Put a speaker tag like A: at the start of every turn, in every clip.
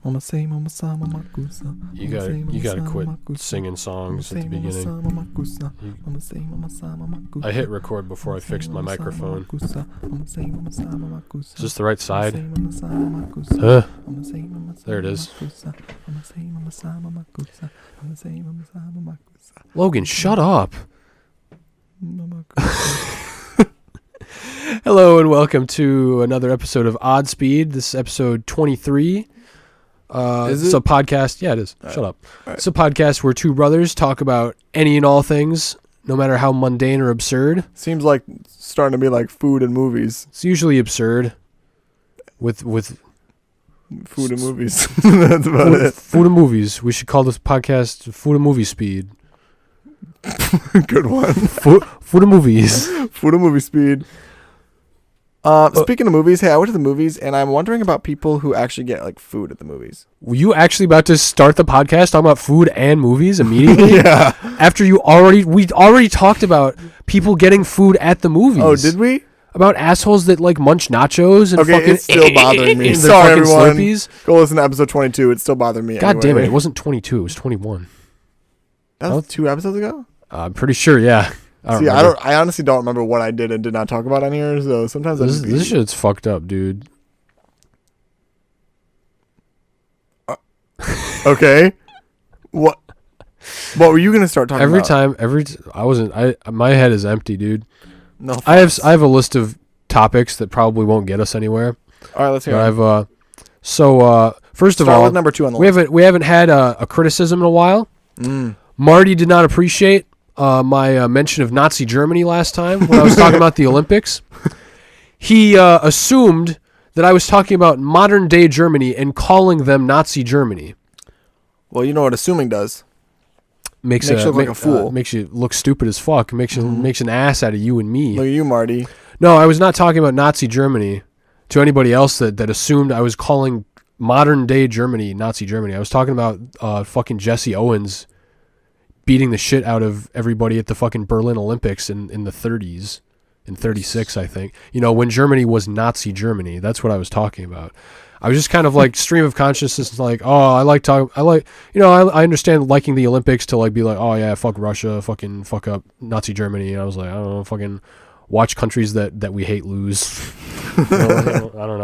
A: Mama say mama sa mama kusa.
B: You gotta quit singing songs at the beginning. I hit record before I fixed my microphone. Is this the right side? There it is. Logan, shut up. Hello and welcome to another episode of Oddspeed. This is episode 23. It's a podcast. Yeah, it is. Shut up. Right. It's a podcast where two brothers talk about any and all things, no matter how mundane or absurd.
A: Seems like it's starting to be like food and movies.
B: It's usually absurd. With
A: food and movies. That's about it.
B: Food and movies. We should call this podcast Food and Movie Speed.
A: Good one.
B: Food and movies.
A: Food and movie speed. Speaking of movies, hey, I went to the movies, and I'm wondering about people who actually get like food at the movies.
B: Were you actually about to start the podcast talking about food and movies immediately?
A: Yeah.
B: After we already talked about people getting food at the movies.
A: Oh, did we?
B: About assholes that like munch nachos and fucking.
A: It's still bothering me. Sorry, everyone. Slurpees. Go listen to episode 22. It's still bothering me.
B: God damn it! It wasn't 22. It was 21.
A: That was 2 episodes ago.
B: I'm pretty sure. Yeah.
A: I honestly don't remember what I did and did not talk about on here. So sometimes
B: this shit's fucked up, dude.
A: Okay. What were you gonna start talking about?
B: My head is empty, dude.
A: No.
B: I have a list of topics that probably won't get us anywhere.
A: All right, let's hear it.
B: First of
A: all,
B: all,
A: with number 2 on the list.
B: We haven't had a criticism in a while. Marty did not appreciate my mention of Nazi Germany last time when I was talking about the Olympics. He assumed that I was talking about modern day Germany and calling them Nazi Germany.
A: Well, you know what assuming does.
B: Makes you look
A: like a fool.
B: Makes you look stupid as fuck. Makes an ass out of you and me.
A: Look at you, Marty.
B: No, I was not talking about Nazi Germany to anybody else that assumed I was calling modern day Germany Nazi Germany. I was talking about fucking Jesse Owens beating the shit out of everybody at the fucking Berlin Olympics in the 30s, in 36, I think. You know, when Germany was Nazi Germany. That's what I was talking about. I was just kind of like stream of consciousness, like, oh, I understand liking the Olympics to like be like, oh yeah, fuck Russia, fucking fuck up Nazi Germany. And I was like, I don't know, fucking watch countries that we hate lose. I don't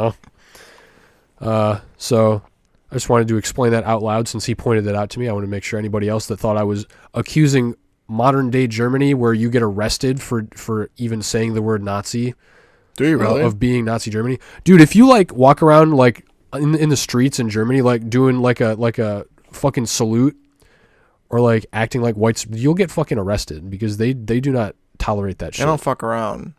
B: know. So I just wanted to explain that out loud since he pointed that out to me. I want to make sure anybody else that thought I was accusing modern day Germany, where you get arrested for even saying the word Nazi.
A: Do you really?
B: Of being Nazi Germany. Dude, if you like walk around like in the streets in Germany, like doing like a fucking salute or like acting like whites, you'll get fucking arrested because they do not tolerate that shit.
A: They don't fuck around.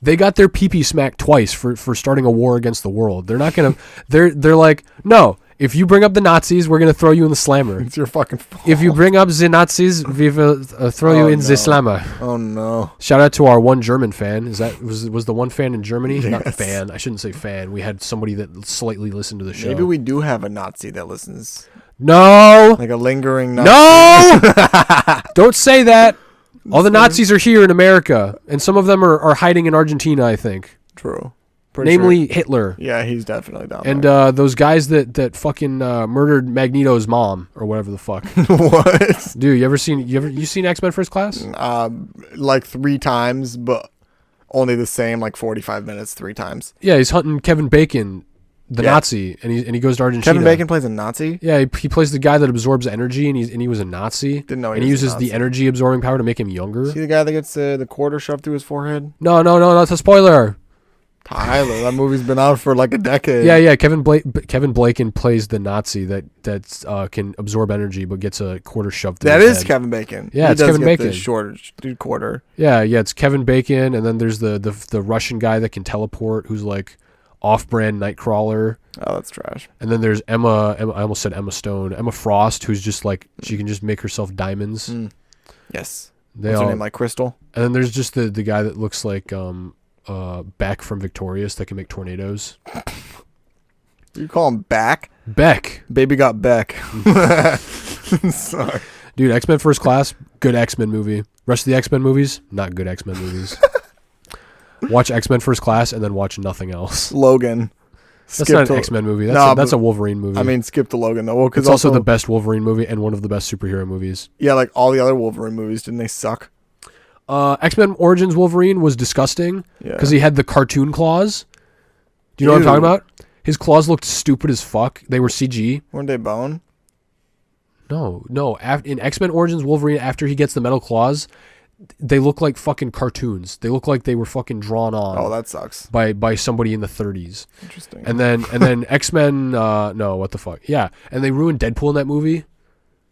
B: They got their pee-pee smacked twice for starting a war against the world. They're not gonna. They're like, no. If you bring up the Nazis, we're gonna throw you in the slammer.
A: It's your fucking fault.
B: If you bring up the Nazis, we will throw you in the slammer.
A: Oh no!
B: Shout out to our one German fan. Was the one fan in Germany?
A: Yes.
B: Not fan. I shouldn't say fan. We had somebody that slightly listened to the show.
A: Maybe we do have a Nazi that listens.
B: No.
A: Like a lingering Nazi.
B: No. Don't say that. All the Nazis are here in America, and some of them are hiding in Argentina, I think.
A: True.
B: Namely Hitler.
A: Yeah, he's definitely down
B: and
A: there.
B: And those guys that fucking murdered Magneto's mom or whatever the fuck.
A: What?
B: Dude, you seen X-Men First Class?
A: Like 3 times, but only the same, like 45 minutes 3 times.
B: Yeah, he's hunting Kevin Bacon, the Nazi, and he goes to Argentina.
A: Kevin Bacon plays a Nazi?
B: Yeah, he plays the guy that absorbs energy, and he was a Nazi.
A: Didn't know.
B: He uses the energy absorbing power to make him younger.
A: See the guy that gets the quarter shoved through his forehead?
B: No, that's a spoiler.
A: Tyler, that movie's been out for like a decade.
B: Yeah. Kevin Bacon plays the Nazi that can absorb energy but gets a quarter shoved through his head. That is
A: Kevin Bacon.
B: Yeah, it's Kevin Bacon.
A: The short quarter.
B: Yeah, it's Kevin Bacon, and then there's the Russian guy that can teleport, who's like off-brand Nightcrawler.
A: Oh, that's trash.
B: And then there's Emma. I almost said Emma Stone. Emma Frost, who's just like she can just make herself diamonds.
A: Yes. What's her name? Like Crystal.
B: And then there's just the guy that looks like Beck from Victorious that can make tornadoes.
A: You call him Beck?
B: Beck.
A: Baby got Beck. Sorry.
B: Dude, X-Men First Class, good X-Men movie. Rest of the X-Men movies, not good X-Men movies. Watch X-Men First Class and then watch nothing else.
A: Logan.
B: That's not an X-Men movie. That's a Wolverine movie.
A: I mean, skip to Logan though. Well,
B: it's also the best Wolverine movie and one of the best superhero movies.
A: Yeah, like all the other Wolverine movies, didn't they suck?
B: X-Men Origins Wolverine was disgusting because he had the cartoon claws. Do you know what I'm talking about? His claws looked stupid as fuck. They were CG.
A: Weren't they bone?
B: No. In X-Men Origins Wolverine, after he gets the metal claws, they look like fucking cartoons. They look like they were fucking drawn on.
A: Oh, that sucks.
B: By somebody in the 30s.
A: Interesting.
B: And then X-Men. No, what the fuck? Yeah, and they ruined Deadpool in that movie.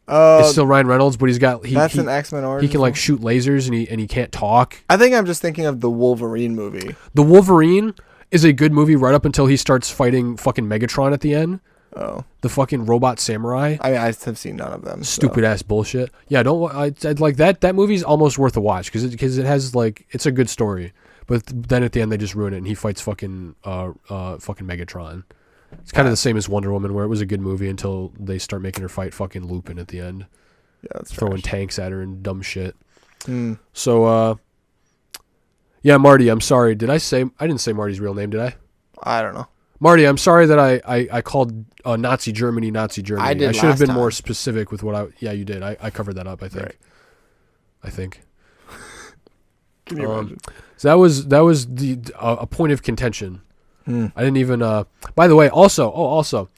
B: It's still Ryan Reynolds, but
A: that's an X-Men Origins.
B: He can like shoot lasers and he can't talk.
A: I think I'm just thinking of the Wolverine movie.
B: The Wolverine is a good movie right up until he starts fighting fucking Megatron at the end.
A: Oh,
B: the fucking robot samurai.
A: I mean, I have seen none of them.
B: Stupid ass bullshit. Yeah, I'd like that. That movie's almost worth a watch because it has like it's a good story, but then at the end they just ruin it and he fights fucking Megatron. It's kind of the same as Wonder Woman, where it was a good movie until they start making her fight fucking Lupin at the end.
A: Yeah, that's
B: throwing tanks at her and dumb shit.
A: Mm.
B: So, yeah, Marty, I'm sorry. I didn't say Marty's real name, did I?
A: I don't know.
B: Marty, I'm sorry that I called Nazi Germany.
A: I did.
B: I should have been more specific with what Yeah, you did. I covered that up, I think.
A: Right.
B: I think.
A: Can you imagine?
B: So that was the a point of contention.
A: I
B: didn't even. By the way, also,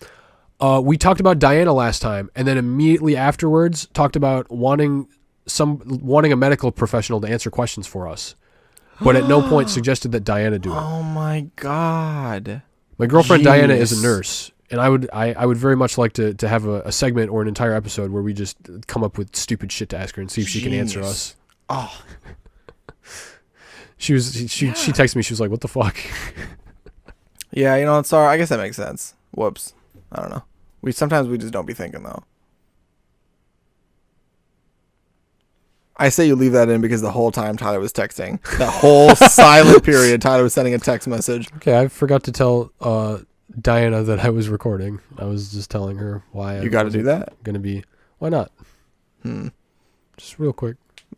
B: we talked about Diana last time, and then immediately afterwards talked about wanting a medical professional to answer questions for us, but at no point suggested that Diana do it.
A: Oh my God.
B: My girlfriend Diana is a nurse, and I would very much like to have a segment or an entire episode where we just come up with stupid shit to ask her and see if she can answer us.
A: Oh.
B: She texted me. She was like, "What the fuck?"
A: Yeah, you know, it's sorry. I guess that makes sense. Whoops. I don't know. Sometimes we just don't be thinking though. I say you leave that in because the whole time Tyler was texting, that whole silent period, Tyler was sending a text message.
B: Okay, I forgot to tell Diana that I was recording. I was just telling her why.
A: You got to do that.
B: Gonna be. Why not? Just real quick.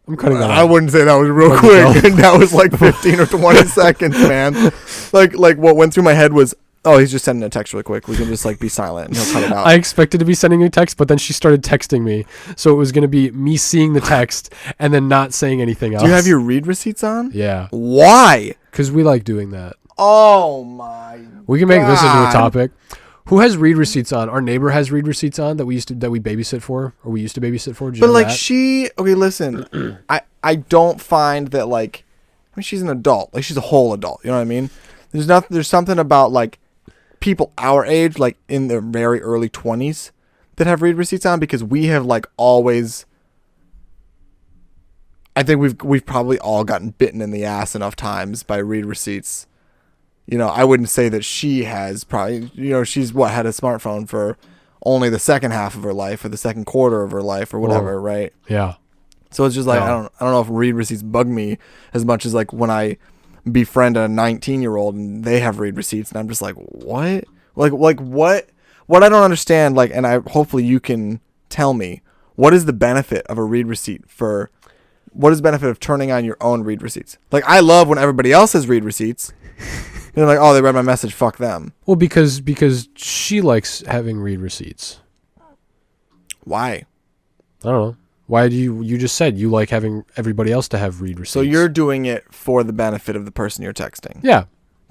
B: I'm cutting that out.
A: I wouldn't say that was real quick. That was like 15 or 20 seconds, man. Like what went through my head was, oh, he's just sending a text really quick. We can just like be silent and he'll cut it out.
B: I expected to be sending a text, but then she started texting me. So it was going to be me seeing the text and then not saying anything else.
A: Do you have your read receipts on?
B: Yeah.
A: Why?
B: Because we like doing that.
A: Oh my
B: We can make this into a topic. Who has read receipts on? Our neighbor has read receipts on that we babysit for, or we used to babysit for. Did you know
A: like
B: that?
A: Okay, listen. I don't find that like, I mean, she's an adult. Like she's a whole adult. You know what I mean? There's something about like people our age, like in their very early 20s, that have read receipts on, because we have like always. I think we've probably all gotten bitten in the ass enough times by read receipts. You know, I wouldn't say that she has probably, you know, she's had a smartphone for only the second half of her life or the second quarter of her life or whatever, right?
B: Yeah.
A: So it's just like, I don't know if read receipts bug me as much as like when I befriend a 19-year-old and they have read receipts and I'm just like, what? Like what I don't understand, like, and hopefully you can tell me, what is the benefit of a read receipt what is the benefit of turning on your own read receipts? Like, I love when everybody else has read receipts. They're like, oh, they read my message. Fuck them.
B: Well, because she likes having read receipts.
A: Why?
B: I don't know. Why do you just said you like having everybody else to have read receipts?
A: So you're doing it for the benefit of the person you're texting.
B: Yeah.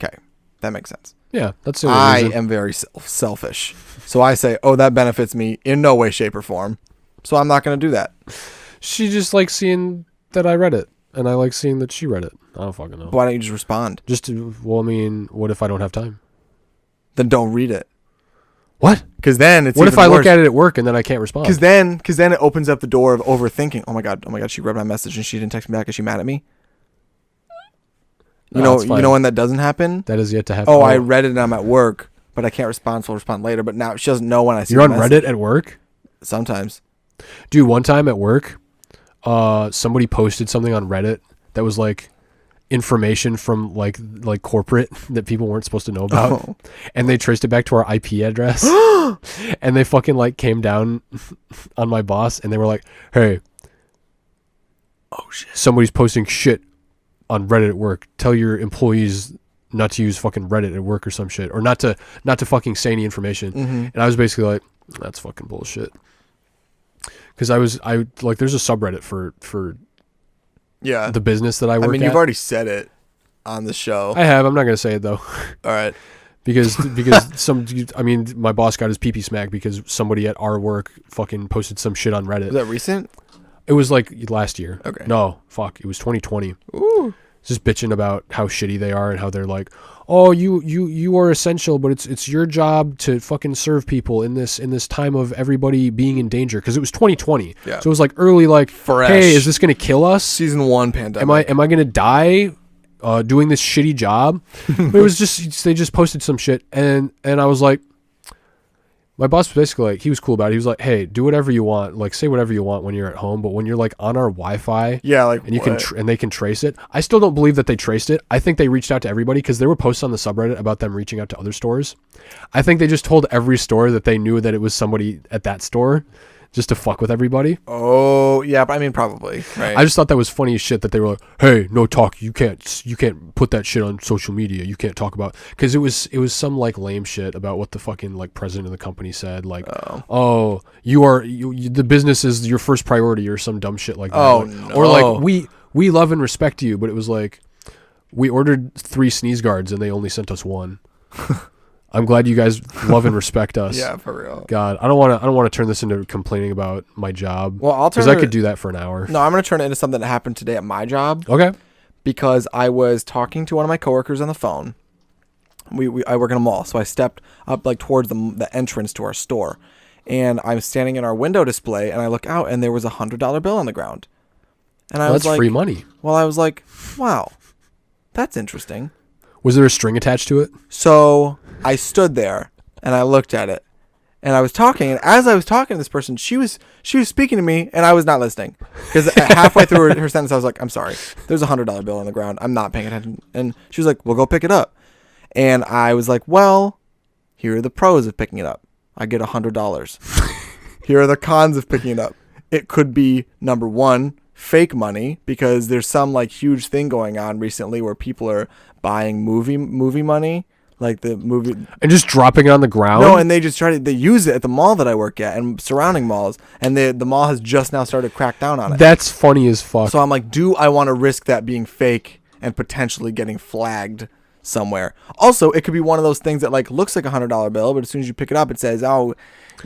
A: Okay. That makes sense.
B: Yeah, that's the only reason.
A: I am very selfish. So I say, oh, that benefits me in no way, shape, or form. So I'm not going to do that.
B: She just likes seeing that I read it. And I like seeing that she read it. I don't fucking know.
A: Why don't you just respond?
B: Well, I mean, what if I don't have time?
A: Then don't read it.
B: What?
A: Because then it's
B: what if I
A: worse.
B: Look at it at work and then I can't respond?
A: Because then it opens up the door of overthinking. Oh my god, she read my message and she didn't text me back. Is she mad at me? You know when that doesn't happen?
B: That is yet to happen.
A: Oh, I read it and I'm at work, but I can't respond, so I'll respond later. But now she doesn't know when I see
B: You're on
A: message.
B: Reddit at work?
A: Sometimes.
B: Dude, one time at work, somebody posted something on Reddit that was like information from like corporate that people weren't supposed to know about, and they traced it back to our IP address, and they fucking like came down on my boss, and they were like, "Hey, oh shit, somebody's posting shit on Reddit at work. Tell your employees not to use fucking Reddit at work or some shit, or not to fucking say any information. And I was basically like, that's fucking bullshit. Because I like, there's a subreddit for the business that I work at.
A: I mean, you've already said it on the show.
B: I have. I'm not gonna say it though.
A: All right.
B: Because my boss got his pee-pee smacked because somebody at our work fucking posted some shit on Reddit.
A: Was that recent?
B: It was like last year.
A: Okay.
B: No, fuck. It was 2020.
A: Ooh.
B: Just bitching about how shitty they are and how they're like, oh, you are essential, but it's your job to fucking serve people in this time of everybody being in danger. Because it was 2020.
A: Yeah.
B: So it was like early, like,
A: fresh.
B: Hey, is this gonna kill us?
A: Season 1 pandemic.
B: Am I gonna die? Doing this shitty job. But it was just, they just posted some shit, and I was like, my boss was basically like, he was cool about it. He was like, hey, do whatever you want, like say whatever you want when you're at home, but when you're like on our Wi-Fi,
A: like,
B: and you can and they can trace it. I still don't believe that they traced it. I think they reached out to everybody, because there were posts on the subreddit about them reaching out to other stores. I think they just told every store that they knew that it was somebody at that store, just to fuck with everybody.
A: Oh, yeah, but I mean, probably, right?
B: I just thought that was funny as shit that they were like, hey, no talk, you can't put that shit on social media, you can't talk about, because it was some like lame shit about what the fucking like president of the company said, like, oh, you the business is your first priority, or some dumb shit like that.
A: Oh,
B: like,
A: no.
B: Or like, we love and respect you, but it was like, we ordered 3 sneeze guards and they only sent us 1. I'm glad you guys love and respect us.
A: Yeah, for real.
B: God, I don't want to turn this into complaining about my job.
A: Well, I'll turn
B: because I could do that for an hour.
A: No, I'm going to turn it into something that happened today at my job.
B: Okay.
A: Because I was talking to one of my coworkers on the phone. I work in a mall, so I stepped up like towards the entrance to our store, and I'm standing in our window display, and I look out, and there was $100 bill on the ground, and I was
B: that's
A: like,
B: free money.
A: Well, I was like, wow, that's interesting.
B: Was there a string attached to it?
A: So I stood there and I looked at it, and I was talking, and as I was talking to this person, she was speaking to me, and I was not listening, because halfway through her sentence, I was like, I'm sorry, there's $100 bill on the ground, I'm not paying attention. And she was like, well, go pick it up. And I was like, well, here are the pros of picking it up. I get $100. Here are the cons of picking it up. It could be, number 1, fake money, because there's some like huge thing going on recently where people are buying movie money, like the movie,
B: and just dropping it on the ground.
A: No, and they use it at the mall that I work at and surrounding malls, and the mall has just now started to crack down on it.
B: That's funny as fuck.
A: So I'm like, do I want to risk that being fake and potentially getting flagged somewhere? Also, it could be one of those things that like looks like $100 bill, but as soon as you pick it up, it says, oh,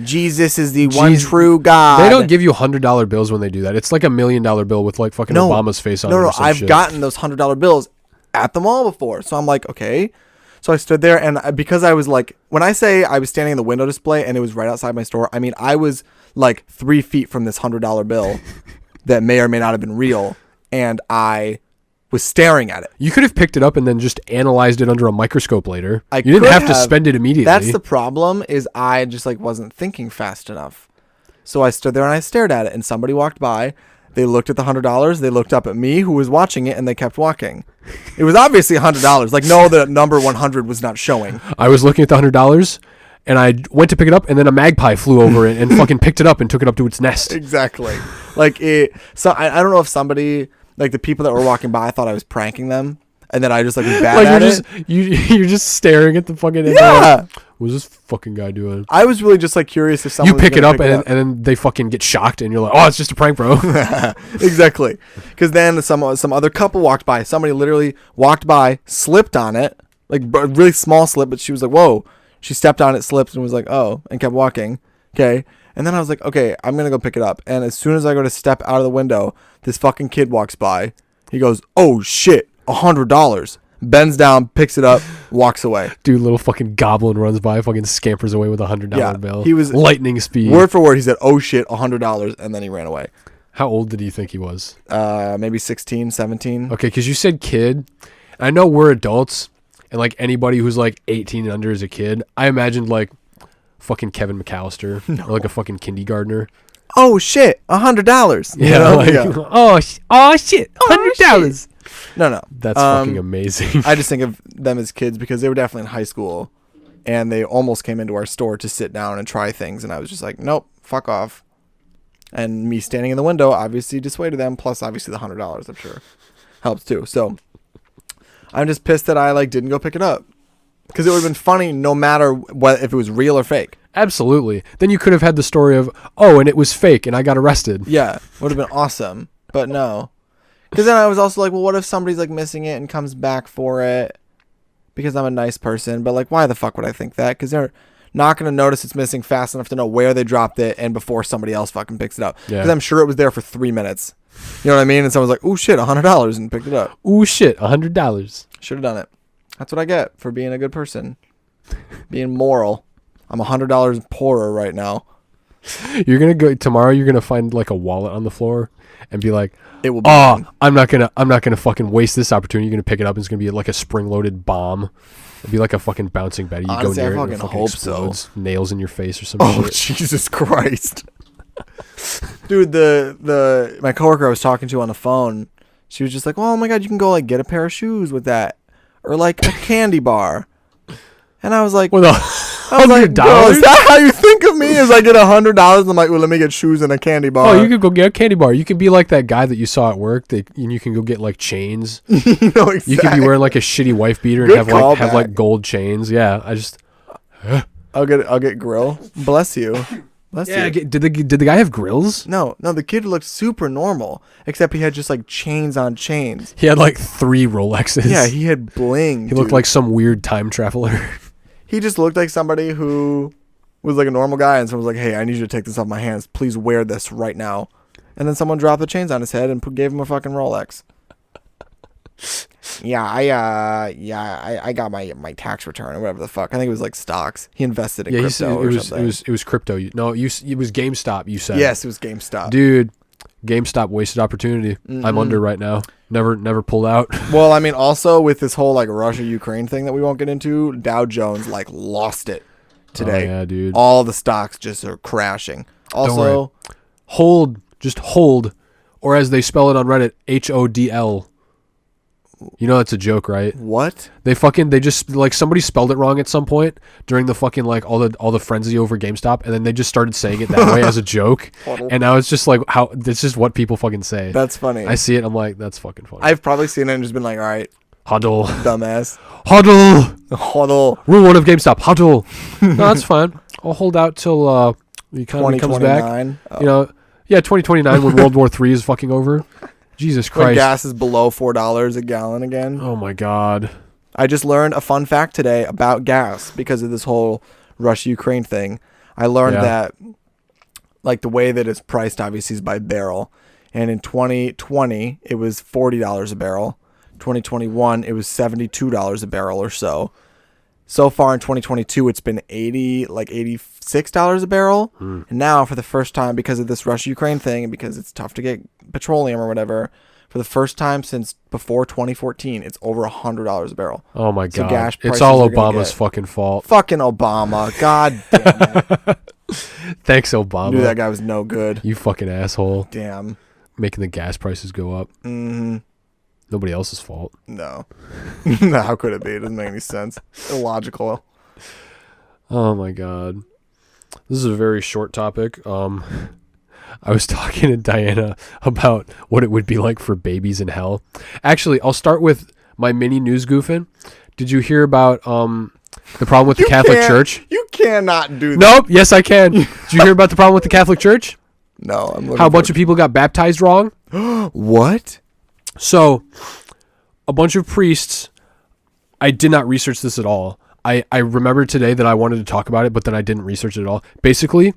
A: Jesus is the one true God.
B: They don't give you $100 bills when they do that. It's like $1 million bill with like fucking Obama's face on it.
A: No, I've gotten those $100 bills at the mall before. So I'm like, okay. So I stood there, and because I was like, when I say I was standing in the window display and it was right outside my store, I mean, I was like 3 feet from this $100 bill that may or may not have been real, and I was staring at it.
B: You could have picked it up and then just analyzed it under a microscope later. You didn't have to spend it immediately.
A: That's the problem, is I just like wasn't thinking fast enough. So I stood there and I stared at it, and somebody walked by. They looked at the $100. They looked up at me, who was watching it, and they kept walking. It was obviously $100. Like, no, the number 100 was not showing.
B: I was looking at the $100, and I went to pick it up, and then a magpie flew over it and fucking picked it up and took it up to its nest.
A: Exactly. Like it. So I don't know if somebody, like the people that were walking by, thought I was pranking them, and then I just like was bad at it.
B: You're just staring at the fucking.
A: Yeah.
B: What's this fucking guy doing?
A: I was really just like curious if someone.
B: You pick it up, and then they fucking get shocked, and you're like, oh, it's just a prank, bro.
A: Exactly. Because then some other couple walked by. Somebody literally walked by, slipped on it, like a really small slip, but she was like, whoa. She stepped on it, slipped, and was like, oh, and kept walking. Okay. And then I was like, okay, I'm going to go pick it up. And as soon as I go to step out of the window, this fucking kid walks by. He goes, oh shit, $100. Bends down, picks it up, walks away.
B: Dude, little fucking goblin runs by, fucking scampers away with $100 bill.
A: He was
B: lightning speed.
A: Word for word, he said, oh shit, $100, and then he ran away.
B: How old did you think he was?
A: Maybe 16, 17.
B: Okay, because you said kid. I know we're adults, and like anybody who's like 18 and under is a kid. I imagined like fucking Kevin McAllister or like a fucking kindergartner.
A: Oh shit, $100.
B: Yeah, like, oh shit, $100.
A: No.
B: That's fucking amazing.
A: I just think of them as kids because they were definitely in high school, and they almost came into our store to sit down and try things, and I was just like, nope, fuck off. And me standing in the window obviously dissuaded them, plus obviously the $100, I'm sure, helps too. So I'm just pissed that I like didn't go pick it up. Because it would have been funny no matter what, if it was real or fake.
B: Absolutely. Then you could have had the story of, oh, and it was fake and I got arrested.
A: Yeah, would have been awesome. But no. Because then I was also like, well, what if somebody's like missing it and comes back for it? Because I'm a nice person. But like, why the fuck would I think that? Because they're not going to notice it's missing fast enough to know where they dropped it and before somebody else fucking picks it up. Because I'm sure it was there for 3 minutes. You know what I mean? And someone's like, oh shit, $100 and picked it up.
B: Ooh shit, $100.
A: Should have done it. That's what I get for being a good person. Being moral. I'm $100 poorer right now.
B: You're going to go tomorrow, you're going to find like a wallet on the floor and be like,
A: it will be
B: I'm not going to fucking waste this opportunity. You're going to pick it up and it's going to be like a spring-loaded bomb. It'd be like a fucking bouncing Betty. You
A: Honestly,
B: go near
A: I
B: it and it
A: fucking
B: fucking
A: hope
B: explodes.
A: so.
B: Nails in your face or some
A: Oh,
B: shit.
A: Jesus Christ. Dude, my coworker I was talking to on the phone, she was just like, oh my God, you can go like get a pair of shoes with that. Or like a candy bar. And I was like,
B: Well,
A: $100? Is that how you think of me? As I get $100, I'm like, well, let me get shoes and a candy bar.
B: Oh, you could go get a candy bar. You could be like that guy that you saw at work. And you can go get like chains.
A: You know exactly.
B: You could be wearing like a shitty wife beater and have like gold chains. Yeah,
A: I'll get grill. Bless you. Bless you.
B: Did the guy have grills?
A: No, the kid looked super normal, except he had just like chains on chains.
B: He had like 3 Rolexes.
A: Yeah, he had bling.
B: He looked like some weird time traveler.
A: He just looked like somebody who was like a normal guy, and someone was like, hey, I need you to take this off my hands. Please wear this right now. And then someone dropped the chains on his head and gave him a fucking Rolex. I got my tax return or whatever the fuck. I think it was like stocks. He invested in crypto or something.
B: It was crypto. No, it was GameStop, you said.
A: Yes, it was GameStop.
B: Dude, GameStop wasted opportunity. Mm-hmm. I'm under right now. Never pulled out.
A: Well, I mean, also with this whole like Russia-Ukraine thing that we won't get into, Dow Jones like lost it today.
B: Oh, yeah, dude.
A: All the stocks just are crashing. Also,
B: just hold, or as they spell it on Reddit, HODL. You know that's a joke, right?
A: What?
B: They just like somebody spelled it wrong at some point during the fucking like all the frenzy over GameStop, and then they just started saying it that way as a joke. And now it's just like that's just what people fucking say.
A: That's funny.
B: I see it, I'm like, that's fucking funny.
A: I've probably seen it and just been like, all right,
B: huddle,
A: dumbass,
B: huddle. Rule 1 of GameStop, huddle. No, that's fine. I'll hold out till the economy comes back. Oh. You know, 2029 when World War III is fucking over. Jesus Christ.
A: When gas is below $4 a gallon again.
B: Oh my God.
A: I just learned a fun fact today about gas because of this whole Russia-Ukraine thing. I learned that like the way that it's priced obviously is by barrel. And in 2020, it was $40 a barrel. 2021, it was $72 a barrel or so. So far in 2022, it's been $86 a barrel. And now for the first time, because of this Russia-Ukraine thing and because it's tough to get petroleum or whatever, for the first time since before 2014, it's over $100 a barrel.
B: Oh my God.
A: Gas
B: it's all Obama's fucking fault.
A: Fucking Obama. God damn it.
B: Thanks, Obama.
A: I knew that guy was no good.
B: You fucking asshole.
A: Damn.
B: Making the gas prices go up.
A: Mm-hmm.
B: Nobody else's fault.
A: No. No, how could it be? It doesn't make any sense. Illogical.
B: Oh my God. This is a very short topic. I was talking to Diana about what it would be like for babies in hell. Actually, I'll start with my mini news goofing. Did you hear about the problem with the Catholic Church?
A: You cannot do that.
B: Nope. Yes, I can. Did you hear about the problem with the Catholic Church?
A: No. I'm looking
B: How a bunch of people got baptized wrong?
A: What?
B: So, a bunch of priests, I did not research this at all. I remembered today that I wanted to talk about it, but then I didn't research it at all. Basically,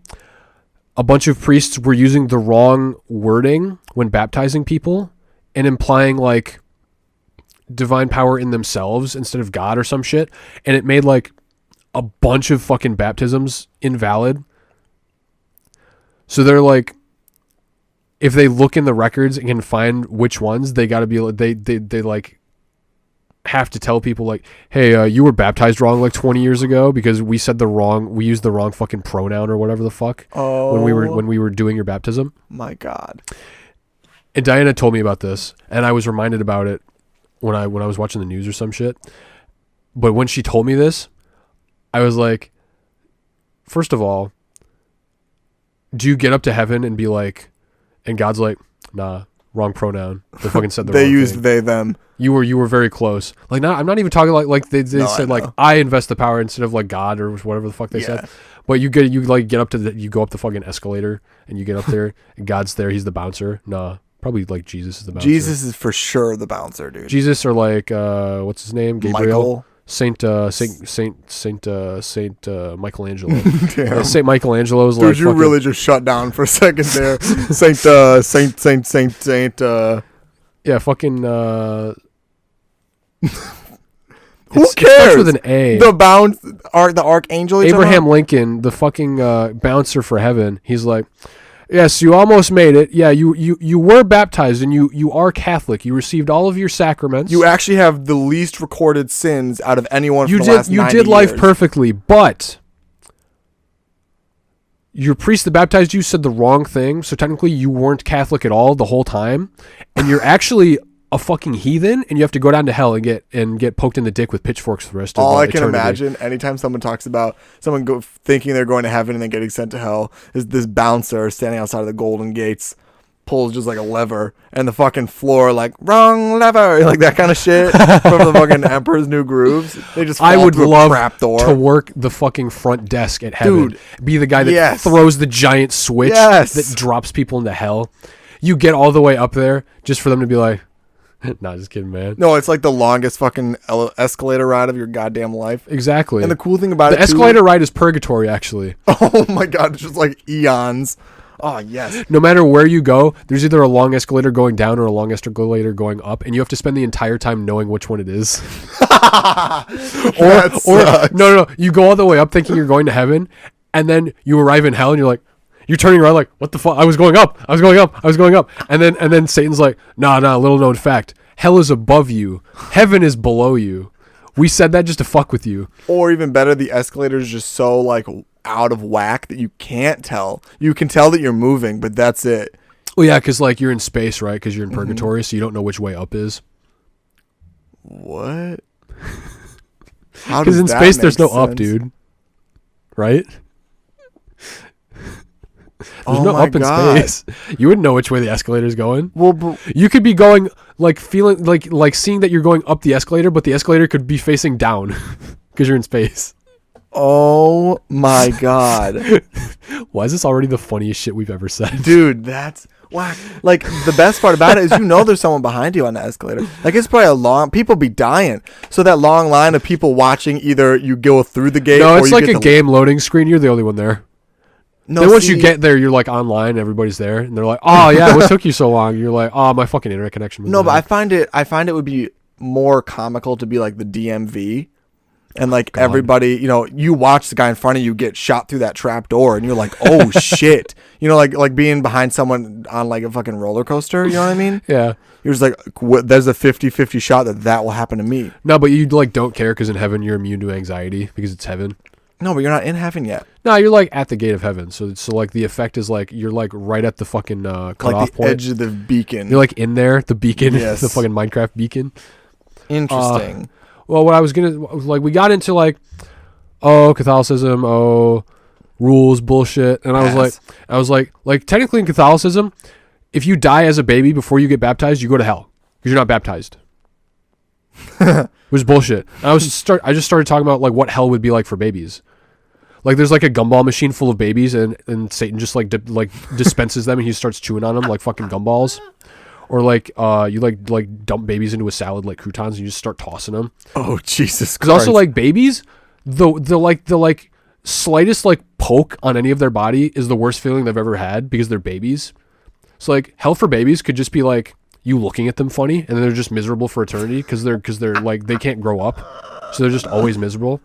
B: a bunch of priests were using the wrong wording when baptizing people and implying like divine power in themselves instead of God or some shit. And it made like a bunch of fucking baptisms invalid. So they're like, if they look in the records and can find which ones, they got to be they like have to tell people like, hey, you were baptized wrong like 20 years ago because we used the wrong fucking pronoun or whatever the fuck when we were doing your baptism.
A: My God.
B: And Diana told me about this, and I was reminded about it when I was watching the news or some shit. But when she told me this, I was like, first of all, do you get up to heaven and be like, and God's like, nah, Wrong pronoun. They fucking said the
A: They
B: wrong
A: used
B: thing.
A: they them.
B: You were very close. Like, I'm not even talking like they
A: No,
B: said
A: I
B: like
A: know.
B: I invest the power instead of like God or whatever the fuck they said. But you get up to you go up the fucking escalator and you get up there and God's there. He's the bouncer. Nah, probably like Jesus is the bouncer.
A: Jesus is for sure the bouncer, dude.
B: Jesus or like what's his name? Gabriel.
A: Michael.
B: Saint Michelangelo.
A: Damn.
B: Saint Michelangelo is
A: Dude,
B: like
A: you
B: fucking,
A: really just shut down for a second there. Saint.
B: yeah, fucking
A: Who
B: it
A: cares?
B: starts with an A.
A: The archangel.
B: Abraham Lincoln, the fucking bouncer for heaven. He's like, yes, you almost made it. Yeah, you were baptized and you are Catholic. You received all of your sacraments.
A: You actually have the least recorded sins out of anyone.
B: You
A: from the last 90
B: did life
A: years.
B: perfectly, but your priest that baptized you said the wrong thing. So technically, you weren't Catholic at all the whole time, and you're actually a fucking heathen, and you have to go down to hell and get poked in the dick with pitchforks for the rest of
A: All I
B: eternity.
A: can imagine, anytime someone talks about someone thinking they're going to heaven and then getting sent to hell, is this bouncer standing outside of the golden gates, pulls just like a lever, and the fucking floor like, wrong lever, like that kind of shit from the fucking Emperor's New Grooves. They just fall
B: I would
A: through a
B: love
A: trap door.
B: to work the fucking front desk at heaven.
A: Dude,
B: be the guy that
A: yes.
B: throws the giant switch
A: Yes.
B: that drops people into hell. You get all the way up there just for them to be like, nah, just kidding, man.
A: No, it's like the longest fucking escalator ride of your goddamn life.
B: Exactly.
A: And the cool thing about
B: the
A: it,
B: escalator ride is purgatory, actually.
A: Oh my god, it's just like eons. Oh yes.
B: No matter where you go, there's either a long escalator going down or a long escalator going up, and you have to spend the entire time knowing which one it is. or no, you go all the way up thinking you're going to heaven, and then you arrive in hell, and you're turning around like, what the fuck? I was going up. And then Satan's like, nah, little known fact. Hell is above you. Heaven is below you. We said that just to fuck with you.
A: Or even better, the escalator is just so like out of whack that you can't tell. You can tell that you're moving, but that's it.
B: Well, yeah, because like you're in space, right? Because you're in purgatory, so you don't know which way up is.
A: What? How
B: Because
A: does
B: in
A: that
B: space,
A: make
B: there's no up,
A: sense?
B: dude. Right? There's
A: Oh
B: no
A: my
B: up in
A: God.
B: space. You wouldn't know which way the escalator is going.
A: Well, but
B: You could be going like feeling like seeing that you're going up the escalator, but the escalator could be facing down because you're in space.
A: oh my god,
B: Why is this already the funniest shit we've ever said?
A: dude, that's whack. Like the best part about it is there's someone behind you on the escalator. Like it's probably people be dying. So that long line of people watching, either you go through the gate.
B: No,
A: or
B: it's
A: you
B: like
A: get
B: a game loading screen. You're the only one there.
A: No,
B: Then once
A: see,
B: you get there, you're like online. Everybody's there, and they're like, "Oh yeah, what took you so long?" You're like, "Oh, my fucking internet connection was
A: No, but
B: down."
A: I find it would be more comical to be like the DMV, and like
B: God.
A: everybody, you watch the guy in front of you get shot through that trap door, and you're like, oh shit, like being behind someone on like a fucking roller coaster. You know what I mean?
B: Yeah.
A: You're just like, there's a 50-50 shot that will happen to me.
B: No, but you like don't care because in heaven you're immune to anxiety because it's heaven.
A: No, but you're not in heaven yet.
B: No, you're like at the gate of heaven. So like the effect is like you're like right at the fucking cutoff
A: Like the
B: point.
A: edge of the beacon.
B: You're like in there, the beacon,
A: Yes.
B: the fucking Minecraft beacon.
A: Interesting.
B: Well, what I was gonna like, we got into like, Catholicism, rules, bullshit, and I was like, technically in Catholicism, if you die as a baby before you get baptized, you go to hell because you're not baptized. It was bullshit. And I just started talking about like what hell would be like for babies. Like there's like a gumball machine full of babies, and Satan just like dispenses them, and he starts chewing on them like fucking gumballs. Or like you like dump babies into a salad like croutons, and you just start tossing them.
A: Oh Jesus Christ!
B: Because also like babies, the slightest like poke on any of their body is the worst feeling they've ever had because they're babies. So like hell for babies could just be like you looking at them funny, and then they're just miserable for eternity because they're like they can't grow up, so they're just always miserable.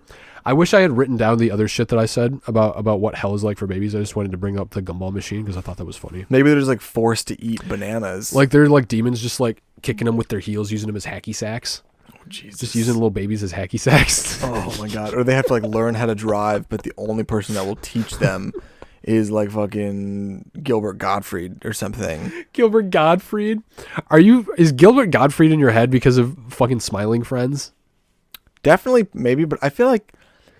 B: I wish I had written down the other shit that I said about what hell is like for babies. I just wanted to bring up the gumball machine because I thought that was funny.
A: Maybe they're just like forced to eat bananas.
B: Like they're like demons just like kicking them with their heels, using them as hacky sacks.
A: Oh, Jesus.
B: Just using little babies as hacky sacks.
A: Oh my god. Or they have to like learn how to drive, but the only person that will teach them is like fucking Gilbert Gottfried or something.
B: Gilbert Gottfried? Is Gilbert Gottfried in your head because of fucking Smiling Friends?
A: Definitely, maybe, but I feel like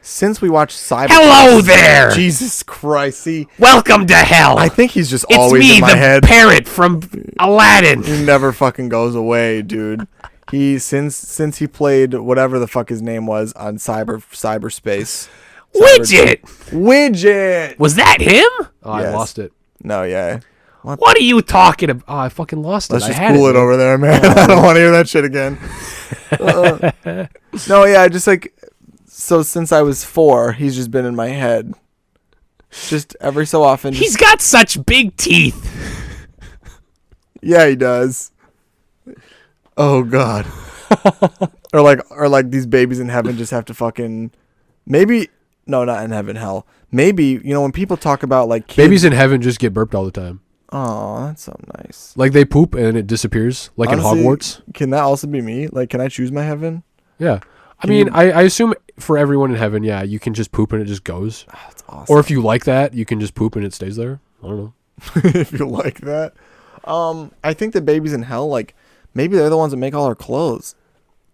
A: since we watched Cyber.
C: Hello there.
A: Jesus Christ! See,
C: Welcome to hell.
A: I think he's just
C: it's
A: always
C: me,
A: in my
C: the
A: head.
C: parrot from Aladdin.
A: He never fucking goes away, dude. He since he played whatever the fuck his name was on cyberspace. Widget.
C: Was that him?
B: Oh,
A: Yes.
B: I lost it.
A: No, yeah.
C: What are you talking about?
B: Oh, I fucking lost it.
A: Let's
B: I
A: just
B: had
A: cool it over there, man. I don't want to hear that shit again. No, yeah, just like so. Since I was 4, he's just been in my head. Just every so often.
C: He's got such big teeth.
A: Yeah, he does. Oh God. or like these babies in heaven just have to fucking maybe no, not in heaven, hell. Maybe when people talk about like kids,
B: Babies in heaven just get burped all the time.
A: oh, that's so nice.
B: Like they poop and it disappears, like
A: Honestly,
B: in Hogwarts.
A: Can that also be me? Like, can I choose my heaven?
B: Yeah. I assume for everyone in heaven, yeah, you can just poop and it just goes.
A: Oh, that's awesome.
B: Or if you like that, you can just poop and it stays there. I don't know.
A: if you like that. I think the babies in hell, like, maybe they're the ones that make all our clothes.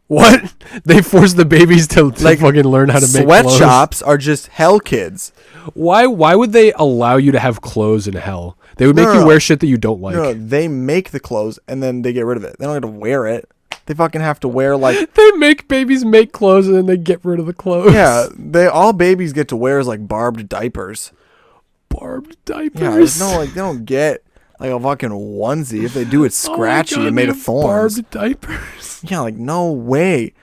B: What? They force the babies to
A: Like,
B: fucking learn how to make clothes?
A: Sweatshops are just hell kids.
B: Why would they allow you to have clothes in hell? They would make you wear shit that you don't like.
A: No, they make the clothes and then they get rid of it. They don't have to wear it. They fucking have to wear like
B: They make babies make clothes and then they get rid of the clothes.
A: yeah. All babies get to wear is like barbed diapers.
B: Barbed diapers.
A: Yeah, there's no like they don't get like a fucking onesie. If they do, it's scratchy and made of thorns.
B: Barbed diapers.
A: Yeah, like no way.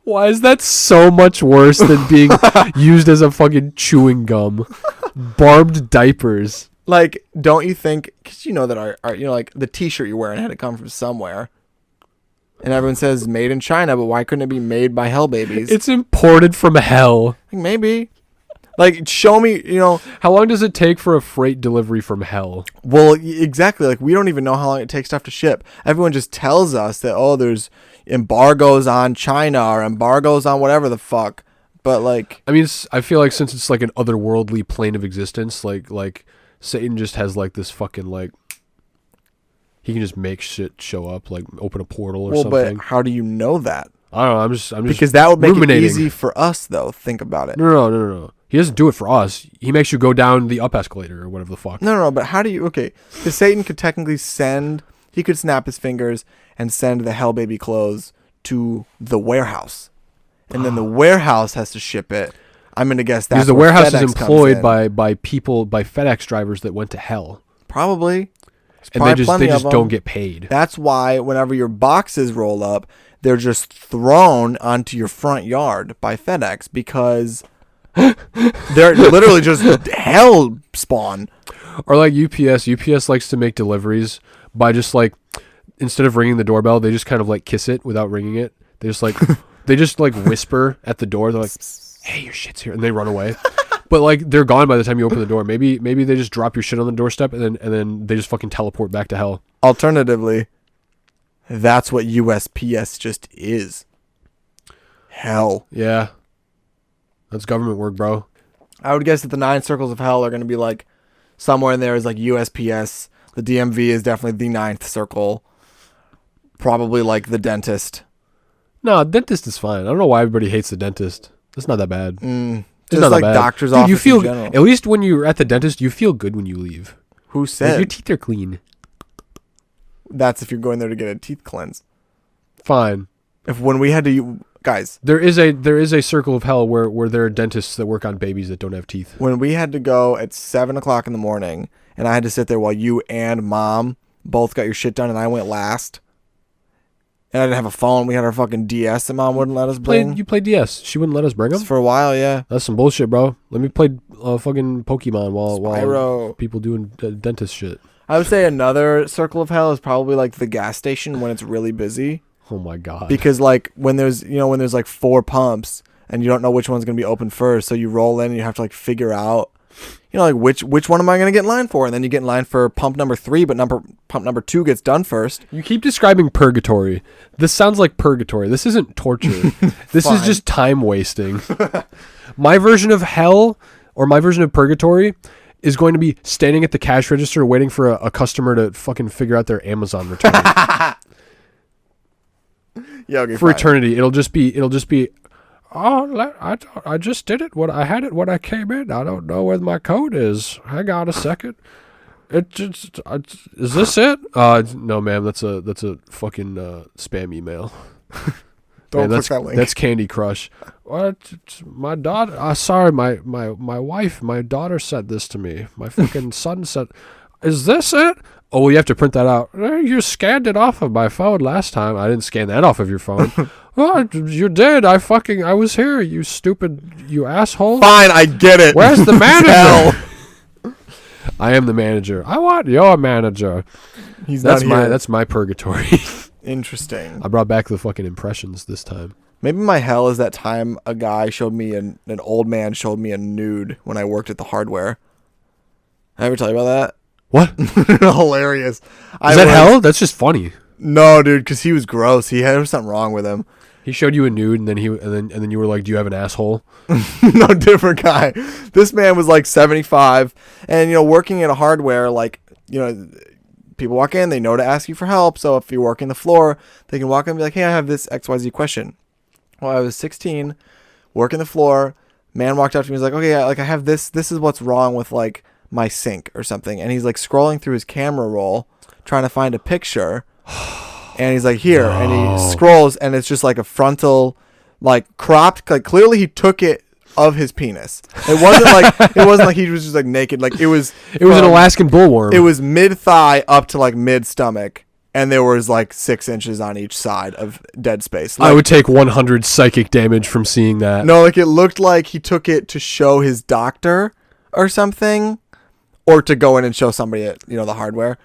B: Why is that so much worse than being used as a fucking chewing gum? Barbed diapers.
A: Like, don't you think? Because you know that our like the T-shirt you're wearing had to come from somewhere. And everyone says made in China, but why couldn't it be made by hell babies?
B: It's imported from hell.
A: Like, maybe. Like, show me,
B: How long does it take for a freight delivery from hell?
A: Well, exactly. Like, we don't even know how long it takes stuff to ship. Everyone just tells us that, oh, there's embargoes on China or embargoes on whatever the fuck. But, like...
B: I mean, I feel like since it's like an otherworldly plane of existence, like Satan just has like this fucking like... He can just make shit show up, like open a portal or something.
A: Well, but how do you know that?
B: I don't know. I'm just
A: because that would make
B: ruminating.
A: it easy for us, though. Think about it.
B: No. He doesn't do it for us. He makes you go down the up escalator or whatever the fuck.
A: No. But how do you? Okay, because Satan could technically send. He could snap his fingers and send the hell baby clothes to the warehouse, and then the warehouse has to ship it. I'm gonna guess that's
B: because the
A: where
B: warehouse
A: FedEx
B: is employed by people, by FedEx drivers that went to hell.
A: Probably.
B: And they just don't get paid.
A: That's why whenever your boxes roll up, they're just thrown onto your front yard by FedEx because they're literally just hell spawn.
B: Or like UPS. UPS likes to make deliveries by just like, instead of ringing the doorbell, they just kind of like kiss it without ringing it. They just like whisper at the door. They're like, "Hey, your shit's here," and they run away. But like they're gone by the time you open the door. Maybe they just drop your shit on the doorstep and then they just fucking teleport back to hell.
A: Alternatively, that's what USPS just is. Hell.
B: Yeah. That's government work, bro.
A: I would guess that the 9 circles of hell are going to be like somewhere in there is like USPS. The DMV is definitely the 9th circle. Probably like the dentist.
B: No, dentist is fine. I don't know why everybody hates the dentist. It's not that bad.
A: Just like doctor's office
B: you feel,
A: in general.
B: at least when you're at the dentist, you feel good when you leave.
A: Who
B: Like,
A: said?
B: your teeth are clean.
A: That's if you're going there to get a teeth cleanse.
B: Fine.
A: When we had to, guys,
B: There is a circle of hell where there are dentists that work on babies that don't have teeth.
A: when we had to go at 7 o'clock in the morning and I had to sit there while you and mom both got your shit done and I went last. And I didn't have a phone. We had our fucking DS that mom wouldn't let us bring.
B: You played DS. She wouldn't let us bring them.
A: For a while, yeah.
B: That's some bullshit, bro. Let me play fucking Pokemon while
A: Spyro.
B: people doing dentist shit.
A: I would say another circle of hell is probably like the gas station when it's really busy.
B: Oh my god.
A: Because like when there's like 4 pumps and you don't know which one's going to be open first, so you roll in and you have to like figure out like which one am I going to get in line for? And then you get in line for pump number 3, but pump number 2 gets done first.
B: You keep describing purgatory. This sounds like purgatory. This isn't torture. This is just time wasting. My version of hell or my version of purgatory is going to be standing at the cash register waiting for a customer to fucking figure out their Amazon return.
A: Yeah, okay,
B: for
A: fine.
B: eternity. It'll just be I just did it. I had it when I came in. I don't know where my code is. Hang on a second. Is this it? No, ma'am. That's a fucking spam email.
A: Don't
B: Man,
A: click that link.
B: That's Candy Crush. What? My daughter. Sorry, my wife, my daughter said this to me. My fucking son said, "Is this it?" Oh, well, you have to print that out. You scanned it off of my phone last time. I didn't scan that off of your phone. Well, you did. I was here. You stupid. You asshole.
A: Fine, I get it.
B: Where's the manager? I am the manager. I want your manager.
A: That's
B: That's my purgatory.
A: Interesting.
B: I brought back the fucking impressions this time.
A: Maybe my hell is that time a guy showed me an old man showed me a nude when I worked at the hardware. I ever tell you about that?
B: What?
A: Hilarious.
B: Is that hell? That's just funny.
A: No, dude, because he was gross. There was something wrong with him.
B: He showed you a nude, and then you were like, "Do you have an asshole?"
A: No, different guy. This man was like 75, and working at a hardware, like people walk in, they know to ask you for help. So if you're working the floor, they can walk in and be like, "Hey, I have this XYZ question." Well, I was 16, working the floor. Man walked up to me. He's like, "Okay, I have this. This is what's wrong with like my sink or something." And he's like scrolling through his camera roll, trying to find a picture. And he's like, "Here," and he scrolls, and it's just like a frontal, like cropped. Like clearly, he took it of his penis. It wasn't like he was just like naked. Like it was
B: an Alaskan bullworm.
A: It was mid thigh up to like mid stomach, and there was like 6 inches on each side of dead space. Like,
B: I would take 100 psychic damage from seeing that.
A: No, like it looked like he took it to show his doctor or something, or to go in and show somebody at the hardware.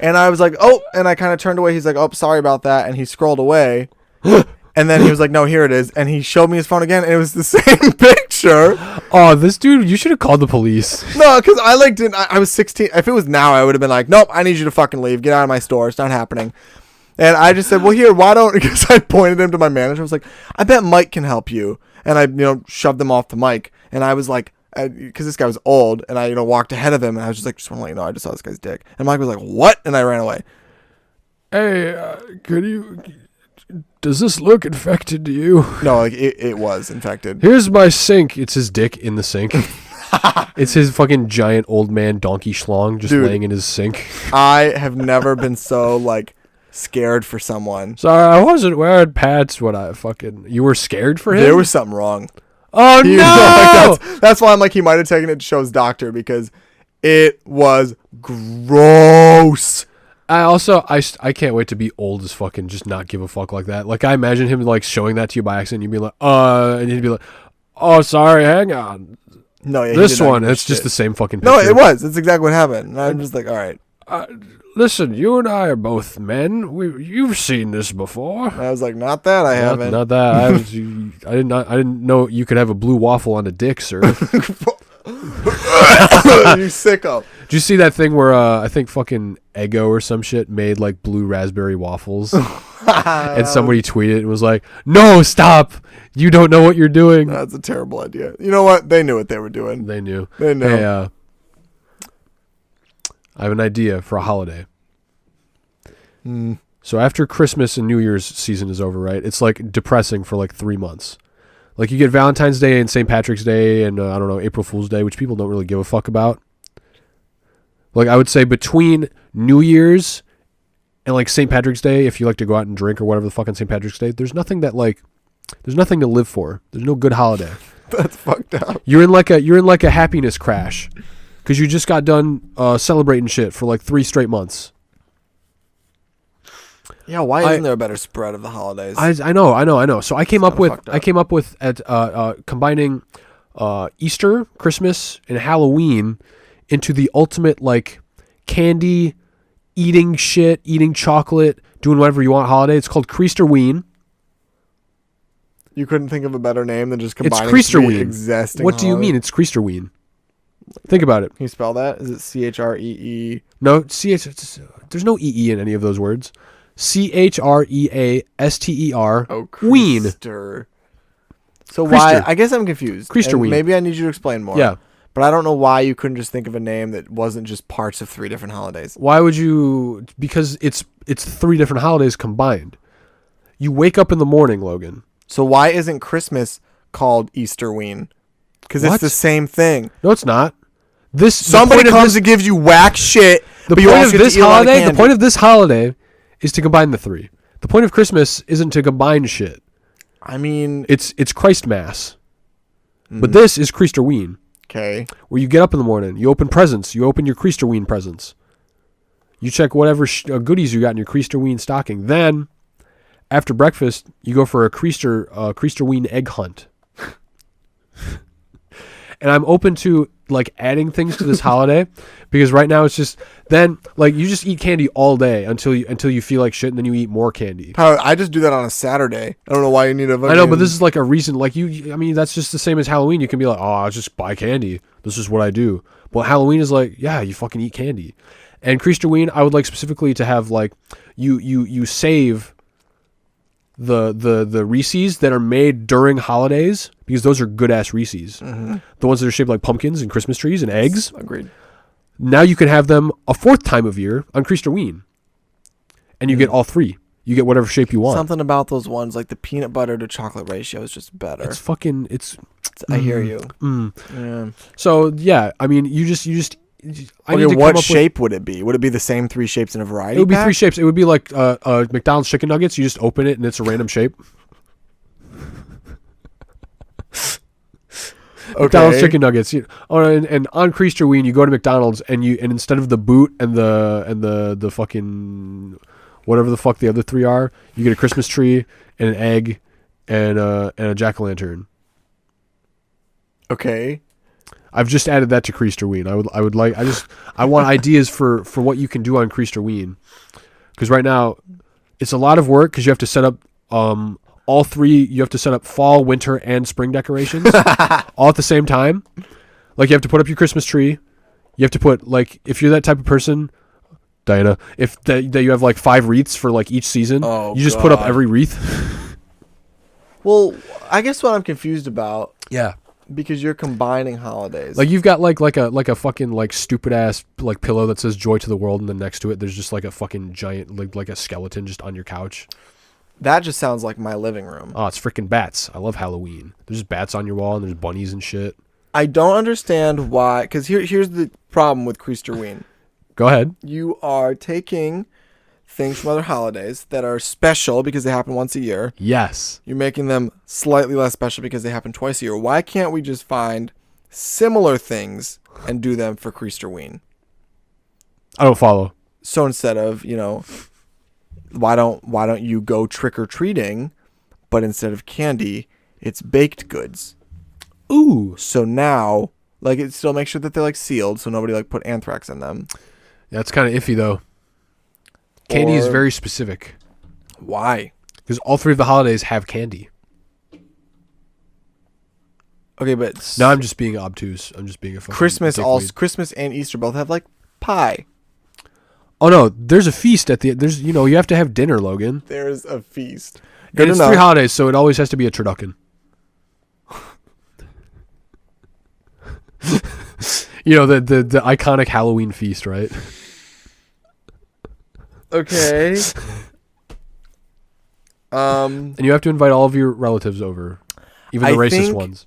A: And I was like, "Oh," and I kind of turned away. He's like, "Oh, sorry about that," and he scrolled away. And then he was like, "No, here it is," and he showed me his phone again, and it was the same picture.
B: Oh, this dude! You should have called the police.
A: No, because I was 16. If it was now, I would have been like, "Nope, I need you to fucking leave. Get out of my store. It's not happening." And I just said, "Well, here, why don't?" Because I pointed him to my manager. I was like, "I bet Mike can help you," and I shoved them off to Mike, and I was like, because this guy was old, and I walked ahead of him, and I was just like, "Just want to let you know, I just saw this guy's dick." And Mike was like, "What?" And I ran away.
B: Hey, does this look infected to you?
A: No, like it was infected.
B: Here's my sink. It's his dick in the sink. It's his fucking giant old man donkey schlong just laying in his sink.
A: I have never been so like scared for someone.
B: Sorry, I wasn't wearing pants when you were scared for him?
A: There was something wrong.
B: Oh, no!
A: That's why I'm like, he might have taken it to show his doctor, because it was gross.
B: I can't wait to be old as fuck and just not give a fuck like that. Like, I imagine him like showing that to you by accident. You'd be like, and he'd be like, "Oh, sorry, hang on."
A: No, yeah,
B: this one, it's just the same fucking picture.
A: No, it was. It's exactly what happened. And I'm just like, all right.
B: Listen, you and I are both men. You've seen this before.
A: I was like, not that I haven't.
B: Not that. I didn't know you could have a blue waffle on a dick, sir.
A: You sicko.
B: Did you see that thing where I think fucking Eggo or some shit made like blue raspberry waffles? And somebody tweeted and was like, "No, stop. You don't know what you're doing."
A: That's a terrible idea. You know what? They knew what they were doing.
B: They knew.
A: They knew.
B: Hey, I have an idea for a holiday. So after Christmas and New Year's season is over, right? It's like depressing for like 3 months. Like you get Valentine's Day and St. Patrick's Day and I don't know, April Fool's Day, which people don't really give a fuck about. Like I would say between New Year's and like St. Patrick's Day, if you like to go out and drink or whatever the fuck on St. Patrick's Day, there's nothing to live for. There's no good holiday.
A: That's fucked up.
B: You're in like a happiness crash because you just got done celebrating shit for like 3 straight months.
A: Yeah, why isn't there a better spread of the holidays?
B: I know. So I came up with combining Easter, Christmas, and Halloween into the ultimate like candy eating shit, eating chocolate, doing whatever you want holiday. It's called Creasterween.
A: You couldn't think of a better name than just combining
B: it's Creasterween.
A: Existing.
B: What do you mean? It's Creasterween. Think about it.
A: Can you spell that? Is it CHREE?
B: No, there's no EE in any of those words. CHREASTER.
A: Oh,
B: Ween.
A: So why? I guess I'm confused.
B: Creasterween.
A: Maybe I need you to explain more.
B: Yeah.
A: But I don't know why you couldn't just think of a name that wasn't just parts of 3 different holidays.
B: Why would you? Because it's 3 different holidays combined. You wake up in the morning, Logan.
A: So why isn't Christmas called Easterween because
B: What?
A: it's the same thing.
B: No, it's not.
A: Somebody comes and gives you whack shit.
B: The
A: but you
B: point
A: also
B: of
A: get
B: this
A: to eat a lot of
B: holiday. The
A: candy.
B: point of this holiday is to combine the three. The point of Christmas isn't to combine shit.
A: I mean,
B: It's Christ Mass. But this is Christerween,
A: okay.
B: where you get up in the morning, you open presents, you open your Christerween presents. You check whatever goodies you got in your Christerween stocking. Then, after breakfast, you go for a Christerween egg hunt. And I'm open to like adding things to this holiday because right now it's just then like you just eat candy all day until you feel like shit and then you eat more candy.
A: I just do that on a Saturday. I don't know why you need a.
B: I know, but this is like a reason. Like I mean, that's just the same as Halloween. You can be like, oh, I'll just buy candy. This is what I do. But Halloween is like, yeah, you fucking eat candy. And Christerween, I would like specifically to have like you save the Reese's that are made during holidays because those are good ass Reese's. The ones that are shaped like pumpkins and Christmas trees and eggs.
A: Agreed.
B: Now you can have them a fourth time of year on Christerween, and you get all three. You get whatever shape you want.
A: Something about those ones, like the peanut butter to chocolate ratio, is just better.
B: It's fucking. It's.
A: I hear you.
B: Yeah. So yeah, I mean, you just. I need
A: Okay,
B: to come
A: what
B: up
A: shape would it be? Would it be the same three shapes in a variety?
B: It would be
A: pack?
B: three shapes. It would be like McDonald's chicken nuggets. You just open it and it's a random shape.
A: Okay.
B: McDonald's chicken nuggets. And on Christerween, you go to McDonald's and instead of the boot and the fucking whatever the fuck the other three are, you get a Christmas tree and an egg and a jack-o'-lantern.
A: Okay.
B: I've just added that to Christerween. I want ideas for what you can do on Christerween. Because right now, it's a lot of work because you have to set up all three. You have to set up fall, winter, and spring decorations all at the same time. Like you have to put up your Christmas tree. You have to put like if you're that type of person, Diana, if that you have like 5 wreaths for like each season, you just put up every wreath.
A: Well, I guess what I'm confused about.
B: Yeah.
A: Because you're combining holidays.
B: Like you've got like a fucking like stupid ass like pillow that says joy to the world, and then next to it there's just like a fucking giant like a skeleton just on your couch.
A: That just sounds like my living room.
B: Oh, it's freaking bats. I love Halloween. There's bats on your wall and there's bunnies and shit.
A: I don't understand why. Because here's the problem with Christerween.
B: Go ahead.
A: You are taking things from other holidays that are special because they happen once a year.
B: Yes.
A: You're making them slightly less special because they happen twice a year. Why can't we just find similar things and do them for Christerween?
B: I don't follow.
A: So instead of, why don't you go trick or treating, but instead of candy, it's baked goods.
B: Ooh.
A: So now, like, it still makes sure that they're like sealed, so nobody like put anthrax in them.
B: That's kind of iffy though. Candy is very specific.
A: Why?
B: Because all 3 of the holidays have candy.
A: Okay, but
B: Now I'm just being obtuse. I'm just being a fucking
A: Christmas
B: dickweed.
A: Christmas and Easter both have like pie.
B: Oh no, there's a feast at the there's you have to have dinner, Logan.
A: There's a feast.
B: And it's 3 holidays, so it always has to be a turducken. The iconic Halloween feast, right?
A: Okay.
B: And you have to invite all of your relatives over, even the racist ones.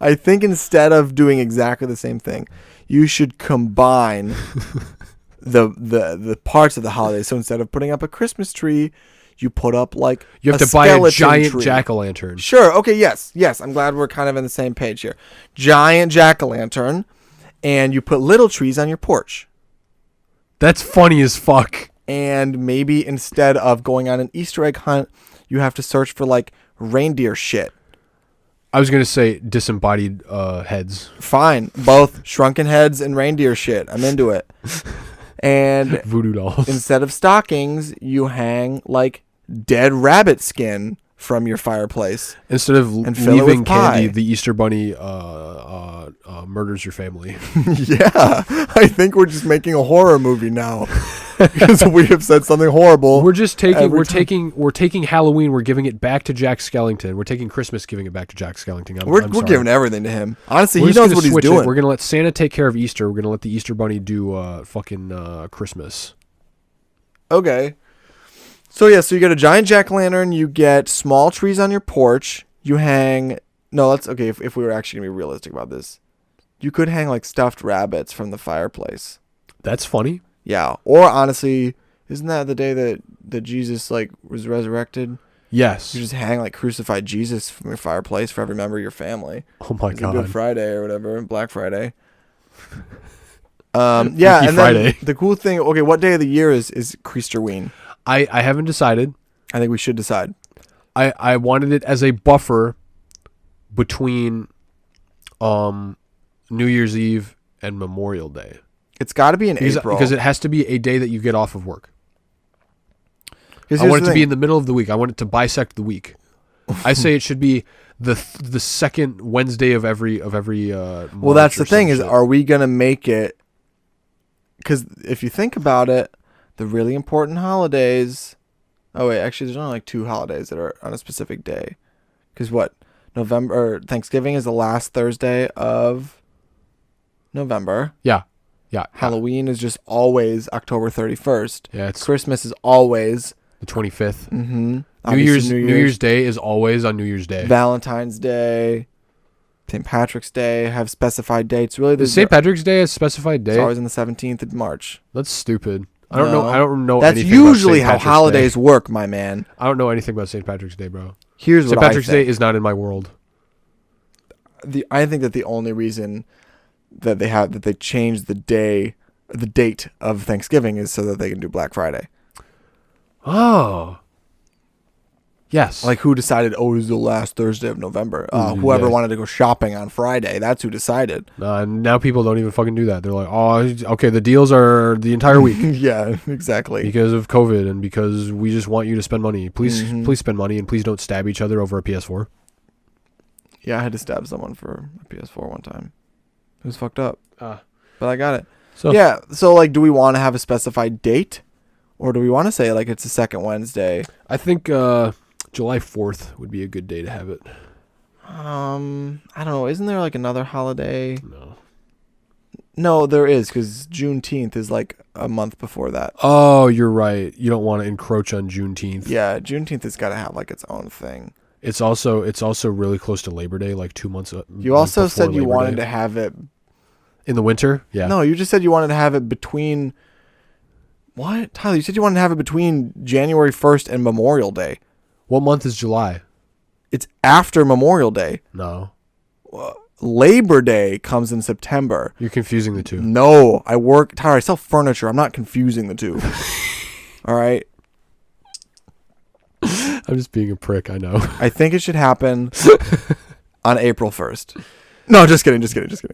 A: I think instead of doing exactly the same thing, you should combine the parts of the holiday. So instead of putting up a Christmas tree, you put up like
B: You have to buy a giant jack-o'-lantern.
A: Sure. Okay. Yes. I'm glad we're kind of on the same page here. Giant jack-o'-lantern, and you put little trees on your porch.
B: That's funny as fuck.
A: And maybe instead of going on an Easter egg hunt, you have to search for like reindeer shit.
B: I was gonna say disembodied heads.
A: Fine, both shrunken heads and reindeer shit. I'm into it. And
B: Voodoo dolls.
A: instead of stockings, you hang like dead rabbit skin from your fireplace.
B: Instead of
A: And fill it with
B: leaving candy,
A: pie.
B: the Easter Bunny murders your family.
A: Yeah, I think we're just making a horror movie now because we have said something horrible.
B: We're just
A: every
B: taking Halloween. We're giving it back to Jack Skellington. We're taking Christmas, giving it back to Jack Skellington. I'm
A: We're
B: sorry.
A: giving everything to him. Honestly,
B: We're
A: he
B: just
A: knows
B: gonna
A: what he's
B: switch it.
A: doing.
B: We're gonna let Santa take care of Easter. We're gonna let the Easter Bunny do fucking Christmas.
A: Okay. So you get a giant jack-o'-lantern, you get small trees on your porch, You hang. No, let's okay. If we were actually gonna be realistic about this, you could hang like stuffed rabbits from the fireplace.
B: That's funny.
A: Yeah. Or honestly, isn't that the day that Jesus like was resurrected?
B: Yes.
A: You just hang like crucified Jesus from your fireplace for every member of your family.
B: Oh my
A: It's
B: God.
A: Good Friday or whatever, Black Friday.
B: Freaky
A: And
B: Friday.
A: then the cool thing. Okay, what day of the year is Christerween?
B: I haven't decided.
A: I think we should decide.
B: I wanted it as a buffer between New Year's Eve and Memorial Day.
A: It's got to be in April
B: Because it has to be a day that you get off of work. I
A: here's
B: want it
A: the
B: to be
A: thing.
B: in the middle of the week. I want it to bisect the week. I say it should be the second Wednesday of every
A: Well,
B: March
A: that's
B: or
A: the thing
B: some
A: is,
B: shit.
A: are we gonna make it? Because if you think about it, the really important holidays. Oh wait, actually, there's only like 2 holidays that are on a specific day. Because what November or Thanksgiving is the last Thursday of November.
B: Yeah.
A: Halloween is just always October 31st.
B: Yeah, it's
A: Christmas is always.
B: the 25th.
A: Mm-hmm.
B: New Year's Day is always on New Year's Day.
A: Valentine's Day, St. Patrick's Day have specified dates. Really,
B: Is
A: there's
B: St. Patrick's Day a specified
A: it's
B: day?
A: always on the 17th of March.
B: That's stupid. I don't know. I don't know.
A: That's
B: anything about
A: usually
B: St.
A: how
B: Patrick's
A: holidays
B: Day.
A: work, my man.
B: I don't know anything about St. Patrick's Day, bro.
A: Here's
B: St.
A: what
B: Patrick's
A: I
B: Day
A: think.
B: is not in my world.
A: I think that the only reason that they changed the date of Thanksgiving is so that they can do Black Friday.
B: Oh. Yes.
A: Like who decided? Oh, it was the last Thursday of November. Whoever
B: yeah.
A: wanted to go shopping on Friday, that's who decided.
B: Now people don't even fucking do that. They're like, oh, okay, the deals are the entire week
A: Yeah, exactly.
B: because of COVID and because we just want you to spend money. Please spend money and please don't stab each other over a PS4.
A: Yeah, I had to stab someone for a PS4 one time. It was fucked up,
B: Ah.
A: but I got it.
B: So
A: Yeah. So like, do we want to have a specified date, or do we want to say like it's the second Wednesday?
B: I think July 4th would be a good day to have it.
A: I don't know. Isn't there like another holiday?
B: No.
A: No, there is, because Juneteenth is like a month before that.
B: Oh, you're right. You don't want to encroach on Juneteenth.
A: Yeah, Juneteenth has got to have like its own thing.
B: It's also really close to Labor Day, like 2 months.
A: You also said you wanted to have it
B: in the winter. Yeah.
A: No, you just said you wanted to have it between. What, Tyler? You said you wanted to have it between January 1st and Memorial Day.
B: What month is July?
A: It's after Memorial Day.
B: No.
A: Labor Day comes in September.
B: You're confusing the two.
A: No, Tyler, I sell furniture. I'm not confusing the two. All right.
B: I'm just being a prick, I know.
A: I think it should happen on April 1st. No, just kidding.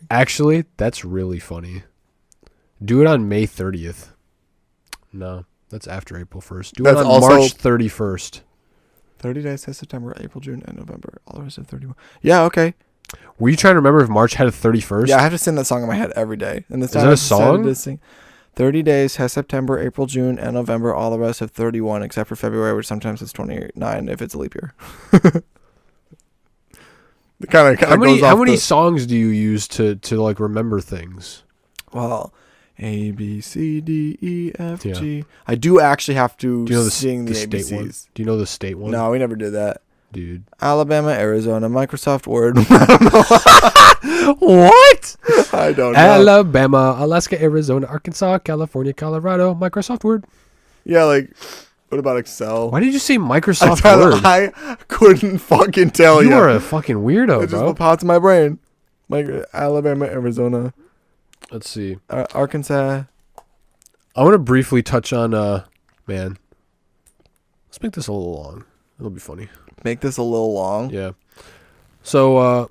B: Actually, that's really funny. Do it on May 30th. No, that's after April 1st. Do
A: That's
B: it on
A: also-
B: March 31st.
A: 30 days has September, April, June, and November. All the rest of 31. Yeah, okay.
B: Were you trying to remember if March had a 31st?
A: Yeah, I have to sing that song in my head every day. And this
B: Is
A: time
B: that
A: I
B: a
A: decided
B: song?
A: to sing 30 days has September, April, June, and November. All the rest have 31, except for February, which sometimes is 29 if it's a leap year. It kind of
B: How
A: goes off
B: many
A: the-
B: songs do you use to like remember things?
A: Well, A, B, C, D, E, F,
B: Yeah.
A: G. I do actually have to
B: Do you know
A: sing the
B: state one?
A: ABCs.
B: Do you know the state one?
A: No, we never did that.
B: Dude.
A: Alabama, Arizona, Microsoft Word.
B: What?
A: I don't know.
B: Alabama, Alaska, Arizona, Arkansas, California, Colorado, Microsoft Word.
A: Yeah, like, what about Excel?
B: Why did you say Microsoft
A: Tyler,
B: Word?
A: I couldn't fucking tell you.
B: You are a fucking weirdo,
A: It's just
B: bro.
A: what pops in my brain. Like Alabama, Arizona,
B: Let's see.
A: Arkansas.
B: I want to briefly touch on, man. Let's make this a little long. It'll be funny.
A: Make this a little long.
B: Yeah. So,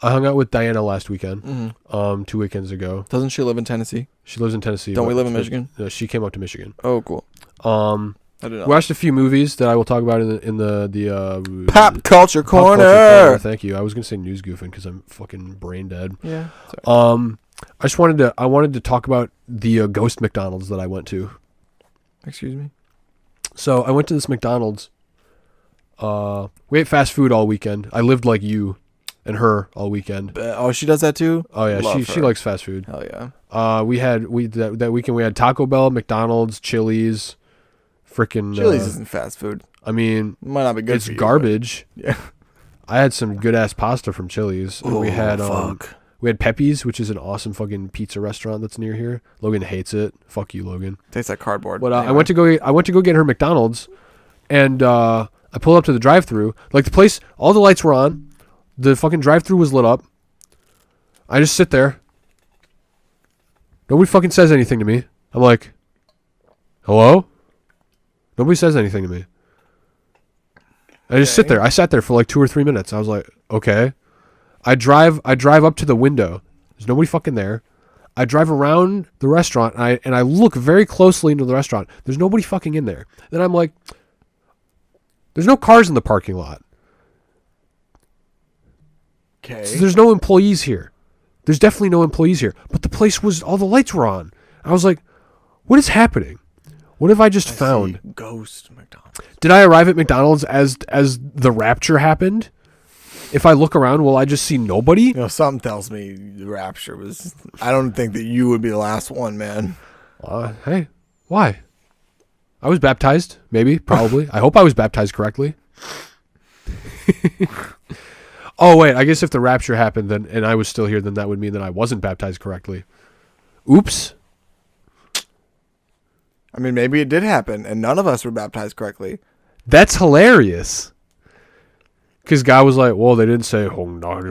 B: I hung out with Diana last weekend,
A: Mm-hmm.
B: 2 weekends ago.
A: Doesn't she live in Tennessee?
B: She lives in Tennessee.
A: Don't we
B: but-
A: live in Michigan?
B: She came up to Michigan.
A: Oh, cool. I didn't
B: We
A: know.
B: watched a few movies that I will talk about in the
A: Pop culture
B: Pop Culture
A: corner.
B: Thank you. I was gonna say news goofing because I'm fucking brain dead.
A: Yeah. Sorry.
B: I wanted to talk about the Ghost McDonald's that I went to.
A: Excuse me.
B: So I went to this McDonald's. We ate fast food all weekend. I lived like you and her all weekend.
A: Oh, she does that too.
B: Oh yeah,
A: Love
B: she
A: her.
B: likes fast food.
A: Hell yeah.
B: That weekend we had Taco Bell, McDonald's, Chili's, freaking
A: Chili's isn't fast food.
B: I mean,
A: Might not be good.
B: it's
A: for you,
B: garbage.
A: but- Yeah.
B: I had some good ass pasta from Chili's. And we had
A: fuck.
B: we had Pepe's, which is an awesome fucking pizza restaurant that's near here. Logan hates it. Fuck you, Logan.
A: Tastes like cardboard.
B: But
A: Anyway.
B: I went to go get her McDonald's, and I pulled up to the drive-thru. Like the place, all the lights were on. The fucking drive-thru was lit up. I just sit there. Nobody fucking says anything to me. I'm like, hello? Nobody says anything to me. I just sit there. I sat there for like 2 or 3 minutes. I was like, okay. I drive up to the window. There's nobody fucking there. I drive around the restaurant and I look very closely into the restaurant. There's nobody fucking in there. Then I'm like, there's no cars in the parking lot.
A: Okay.
B: So there's no employees here. There's definitely no employees here. But the place was, all the lights were on. I was like, what is happening? What have I just found?
A: Ghost McDonald's.
B: Did I arrive at McDonald's as the rapture happened? If I look around, will I just see nobody?
A: You know, something tells me the rapture was. I don't think that you would be the last one, man.
B: Hey, why? I was baptized, maybe, probably. I hope I was baptized correctly. Oh, wait, I guess if the rapture happened then and I was still here, then that would mean that I wasn't baptized correctly. Oops.
A: I mean, maybe it did happen, and none of us were baptized correctly.
B: That's hilarious. Because God was like, well, they didn't say, everybody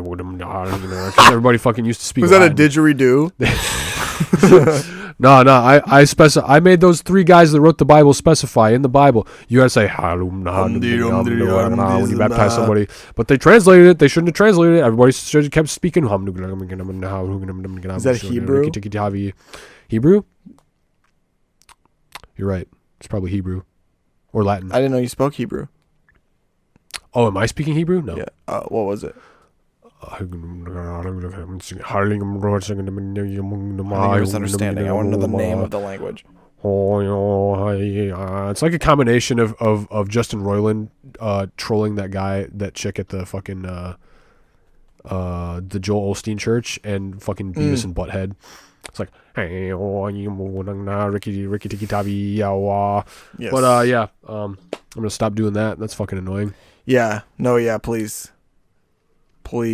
B: fucking used to speak
A: Was that a
B: Latin.
A: didgeridoo?
B: No, I made those 3 guys that wrote the Bible specify in the Bible. You gotta say when you baptize somebody. But they translated it. They shouldn't have translated it. Everybody should have kept speaking. Is
A: that Hebrew?
B: Hebrew? You're right. It's probably Hebrew. Or Latin.
A: I didn't know you spoke Hebrew.
B: Oh, am I speaking Hebrew? No.
A: Yeah. What was it?
B: I think it was
A: Misunderstanding. I want to know the name of the language.
B: It's like a combination of Justin Roiland trolling that chick at the fucking the Joel Osteen church and fucking Beavis and Butthead. It's like, hey, Ricky Tiki Tabi.
A: Yes.
B: But yeah, I'm gonna stop doing that. That's fucking annoying.
A: Yeah. No. Yeah. Please.
B: But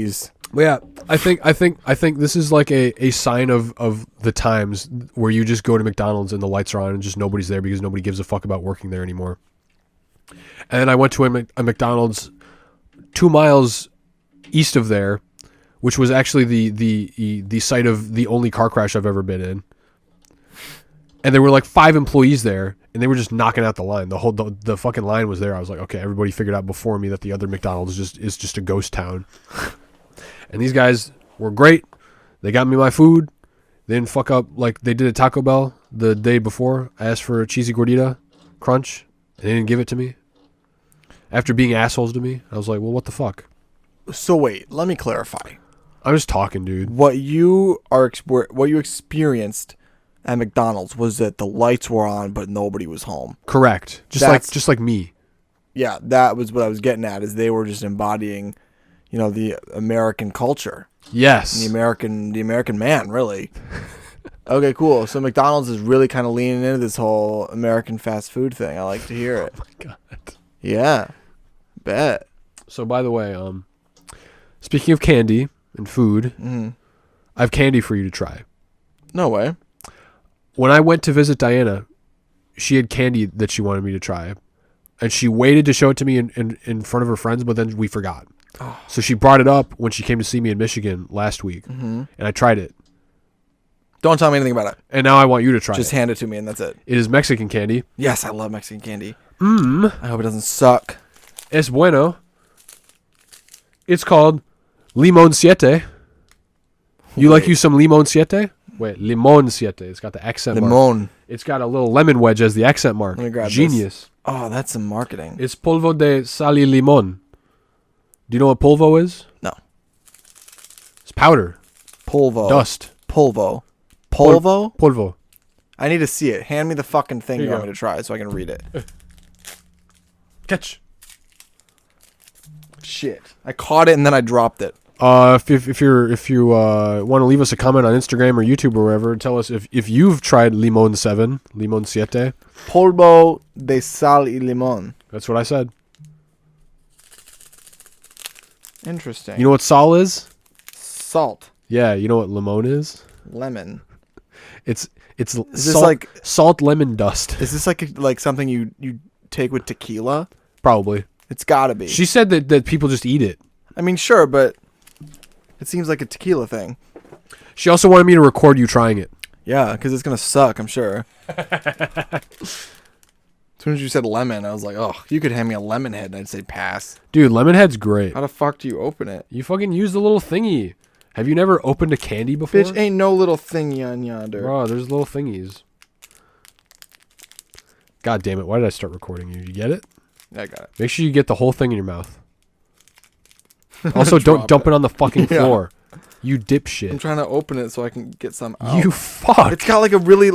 B: yeah, I think this is like a sign of the times where you just go to McDonald's and the lights are on and just nobody's there because nobody gives a fuck about working there anymore. And then I went to a McDonald's 2 miles east of there, which was actually the site of the only car crash I've ever been in. And there were like 5 employees there, and they were just knocking out the line. The fucking line was there. I was like, okay, everybody figured out before me that the other McDonald's is just a ghost town. And these guys were great. They got me my food. They didn't fuck up like they did at Taco Bell the day before. I asked for a cheesy gordita crunch, and they didn't give it to me. After being assholes to me, I was like, well, what the fuck?
A: So wait, let me clarify.
B: I'm just talking, dude.
A: What you experienced at McDonald's was that the lights were on, but nobody was home.
B: Correct. Just like me.
A: Yeah, that was what I was getting at. Is they were just embodying, the American culture.
B: Yes.
A: The American man, really. Okay, cool. So McDonald's is really kind of leaning into this whole American fast food thing. I like to hear it.
B: Oh my god.
A: Yeah, bet.
B: So by the way, speaking of candy and food, I have candy for you to try.
A: No way.
B: When I went to visit Diana, she had candy that she wanted me to try, and she waited to show it to me in front of her friends, but then we forgot. Oh. So she brought it up when she came to see me in Michigan last week, and I tried it.
A: Don't tell me anything about it.
B: And now I want you to try it.
A: Just hand it to me, and that's it.
B: It is Mexican candy.
A: Yes, I love Mexican candy. I hope it doesn't suck.
B: Es bueno. It's called Limon Siete. You like you some Limon Siete? Wait, Limon Siete. It's got the accent mark.
A: Limon.
B: It's got a little lemon wedge as the accent mark.
A: Let me grab
B: Genius.
A: This. Oh, that's some marketing.
B: It's polvo de sal y limon. Do you know what polvo is?
A: No.
B: It's powder.
A: Polvo.
B: Dust.
A: Polvo. Polvo?
B: Polvo.
A: I need to see it. Hand me the fucking thing
B: Here
A: you
B: you
A: want
B: go.
A: me to try so I can read it.
B: Catch.
A: Shit. I caught it and then I dropped it.
B: If you want to leave us a comment on Instagram or YouTube or wherever, tell us if you've tried Limon 7, Limon Siete.
A: Polvo de sal y limon.
B: That's what I said.
A: Interesting.
B: You know what sol is?
A: Salt.
B: Yeah, you know what limon is?
A: Lemon.
B: It's
A: Is
B: salt,
A: this like
B: salt lemon dust.
A: is this like something you take with tequila?
B: Probably.
A: It's gotta be.
B: She said that people just eat it.
A: I mean, sure, but it seems like a tequila thing.
B: She also wanted me to record you trying it.
A: Yeah, because it's gonna suck, I'm sure. As soon as you said lemon, I was like, oh, you could hand me a lemon head and I'd say pass.
B: Dude, Lemonhead's great.
A: How the fuck do you open it?
B: You fucking use the little thingy. Have you never opened a candy before?
A: Bitch, ain't no little thingy on yonder.
B: Bro, there's little thingies. God damn it, why did I start recording you? You get it?
A: Yeah, I got it.
B: Make sure you get the whole thing in your mouth. Also, don't dump it on the fucking
A: Yeah.
B: floor. You
A: I'm
B: dipshit.
A: trying to open it so I can get some out.
B: You fuck.
A: It's got like a really.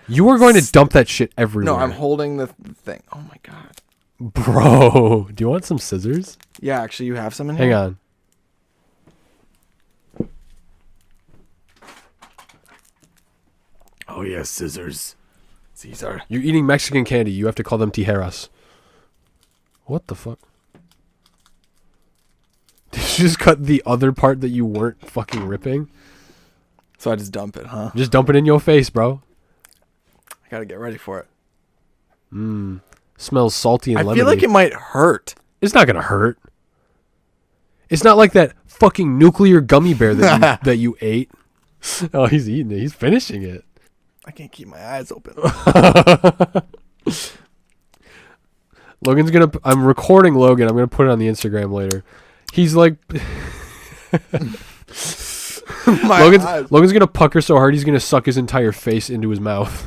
B: You are going to dump that shit everywhere.
A: No, I'm holding the thing. Oh my god.
B: Bro, do you want some scissors?
A: Yeah, actually, you have some in
B: Hang
A: here.
B: on.
A: Oh yeah, scissors. Caesar.
B: You're eating Mexican candy. You have to call them tijeras. What the fuck? Did you just cut the other part that you weren't fucking ripping?
A: So I just dump it, huh?
B: Just dump it in your face, bro.
A: I gotta get ready for it.
B: Smells salty and lemony.
A: I feel like it might hurt.
B: It's not gonna hurt. It's not like that fucking nuclear gummy bear that that you ate. Oh, he's eating it. He's finishing it.
A: I can't keep my eyes open.
B: Logan's gonna. I'm recording Logan. I'm gonna put it on the Instagram later. He's like,
A: My eyes.
B: Logan's gonna pucker so hard he's gonna suck his entire face into his mouth.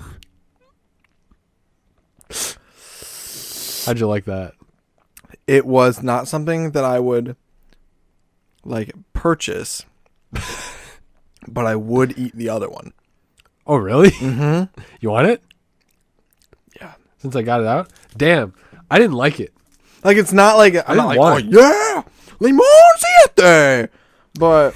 B: How'd you like that?
A: It was not something that I would like purchase, but I would eat the other one.
B: Oh, really?
A: Mm-hmm.
B: You want it?
A: Yeah.
B: Since I got it out? Damn. I didn't like it.
A: Like it's not like I'm
B: didn't
A: not like,
B: want
A: oh yeah, limoncito, but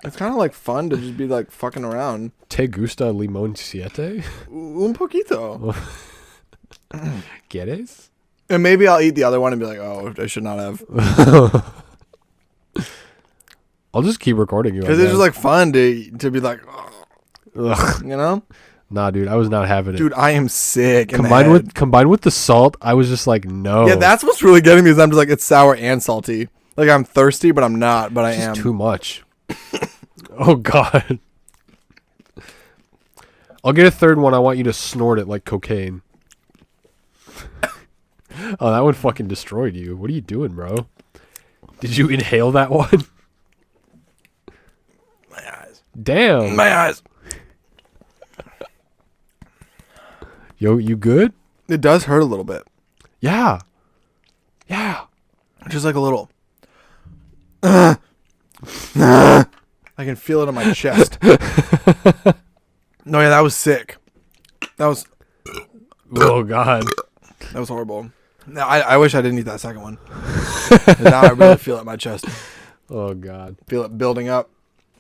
A: it's kind of like fun to just be like fucking around.
B: Te gusta limón siete?
A: Un poquito.
B: ¿Quieres?
A: And maybe I'll eat the other one and be like, oh, I should not have.
B: I'll just keep recording you.
A: Because it's just like fun to be like, oh,
B: Ugh.
A: you know?
B: Nah, dude, I was not having it.
A: Dude, I am sick.
B: Combined with the salt, I was just like, no.
A: Yeah, that's what's really getting me is I'm just like, it's sour and salty. Like I'm thirsty, but I'm not, but I
B: It's
A: am.
B: just too much. Oh, God. I'll get a third one. I want you to snort it like cocaine. Oh, that one fucking destroyed you. What are you doing, bro? Did you inhale that one?
A: My eyes.
B: Damn.
A: My eyes.
B: Yo, you good?
A: It does hurt a little bit.
B: Yeah. Yeah.
A: Just like a little. I can feel it on my chest. No, yeah, that was sick. That was
B: Oh, God.
A: horrible. No, I wish I didn't eat that second one. Now I really feel it in my chest.
B: Oh, God.
A: Feel it building up.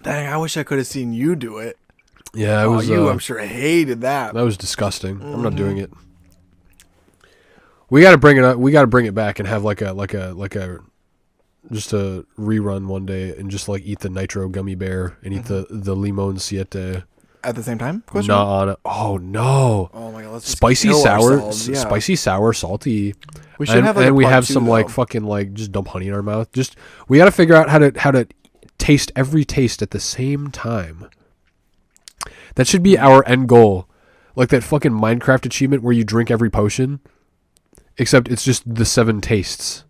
A: Dang, I wish I could have seen you do it.
B: Yeah, it
A: Oh,
B: was.
A: you, I'm sure, hated that.
B: That was disgusting. I'm not doing it. We got to bring it up. We got to bring it back and have like a just a rerun one day and just like eat the nitro gummy bear and eat the limon siete.
A: At the same time? Question?
B: Not on it. Oh no.
A: Oh my god, let's just
B: Spicy
A: kill
B: sour,
A: ourselves. Yeah.
B: spicy sour, salty.
A: We should have like
B: and
A: a
B: we
A: part
B: have
A: two,
B: some
A: though.
B: like fucking like just dump honey in our mouth. Just we got to figure out how to taste every taste at the same time. That should be our end goal. Like that fucking Minecraft achievement where you drink every potion. Except it's just the 7 tastes.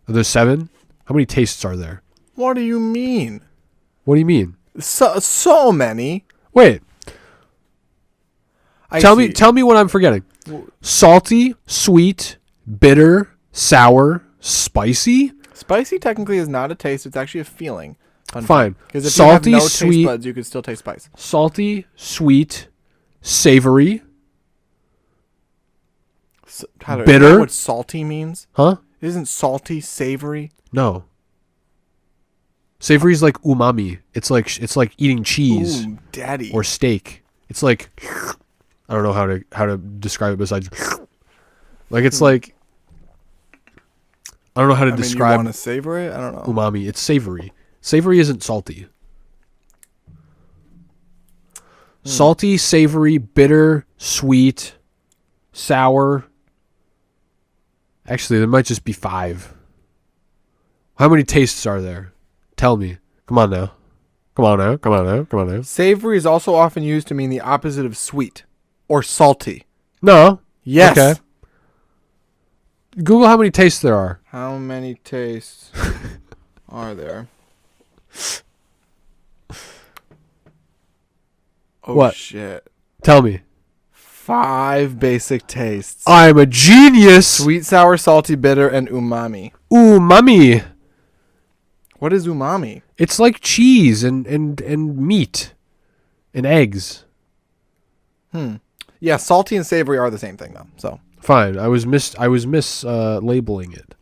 B: Are there 7? How many tastes are there?
A: What do you mean?
B: What do you mean?
A: So many.
B: Wait.
A: I
B: Tell
A: see.
B: me what I'm forgetting. Salty, sweet, bitter, sour, spicy.
A: Spicy technically is not a taste; it's actually a feeling.
B: Fine.
A: Because if
B: Salty,
A: you have no
B: sweet-
A: taste buds, you could still taste spice.
B: Salty, sweet, savory.
A: Tyler,
B: Bitter?
A: You know what salty means?
B: Huh?
A: Isn't salty savory?
B: No. Savory is like umami. It's like eating cheese
A: Ooh, daddy.
B: or steak. It's like I don't know how to describe it besides like it's like I don't know how to
A: You
B: describe
A: want to savor it? I don't know.
B: umami. It's savory. Savory isn't salty. Salty, savory, bitter, sweet, sour. Actually, there might just be 5. How many tastes are there? Tell me. Come on now. Come on now. Come on now. Come on now.
A: Savory is also often used to mean the opposite of sweet or salty.
B: No.
A: Yes.
B: Okay. Google how many tastes there are.
A: How many tastes are there? Oh,
B: What?
A: shit.
B: Tell me.
A: 5 basic tastes.
B: I'm a genius.
A: Sweet, sour, salty, bitter, and umami.
B: Umami.
A: What is umami?
B: It's like cheese and meat and eggs.
A: Yeah, salty and savory are the same thing, though. So
B: Fine. I was labeling it.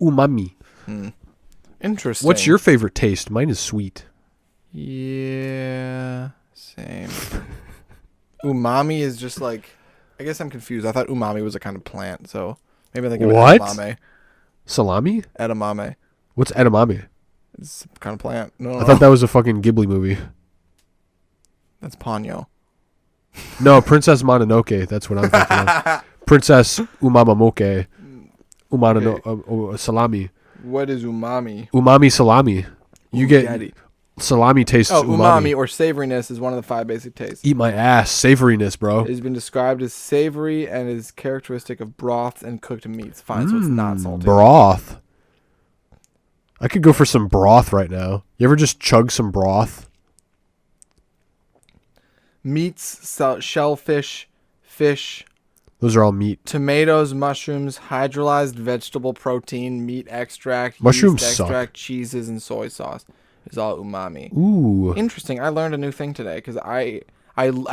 B: Umami.
A: interesting.
B: What's your favorite taste? Mine is sweet.
A: Yeah, same. Umami is just like, I guess I'm confused. I thought umami was a kind of plant, so maybe I think of
B: What?
A: edamame.
B: Salami?
A: Edamame.
B: What's edamame?
A: It's a kind of plant. No,
B: I thought that was a fucking Ghibli movie.
A: that's Ponyo.
B: No, Princess Mononoke. That's what I'm thinking of. Princess Umamamoke. Salami.
A: What is umami?
B: Umami salami. You get
A: Daddy.
B: salami tastes
A: umami or savoriness is one of the 5 basic tastes.
B: Eat my ass. Savoriness, bro.
A: It has been described as savory and is characteristic of broths and cooked meats. Fine, so it's not salty.
B: Broth. I could go for some broth right now. You ever just chug some broth?
A: Meats, shellfish, fish,
B: Those are all meat.
A: tomatoes, mushrooms, hydrolyzed vegetable protein, meat extract,
B: Mushrooms
A: yeast
B: suck.
A: extract, cheeses, and soy sauce is all umami.
B: Ooh.
A: Interesting. I learned a new thing today because I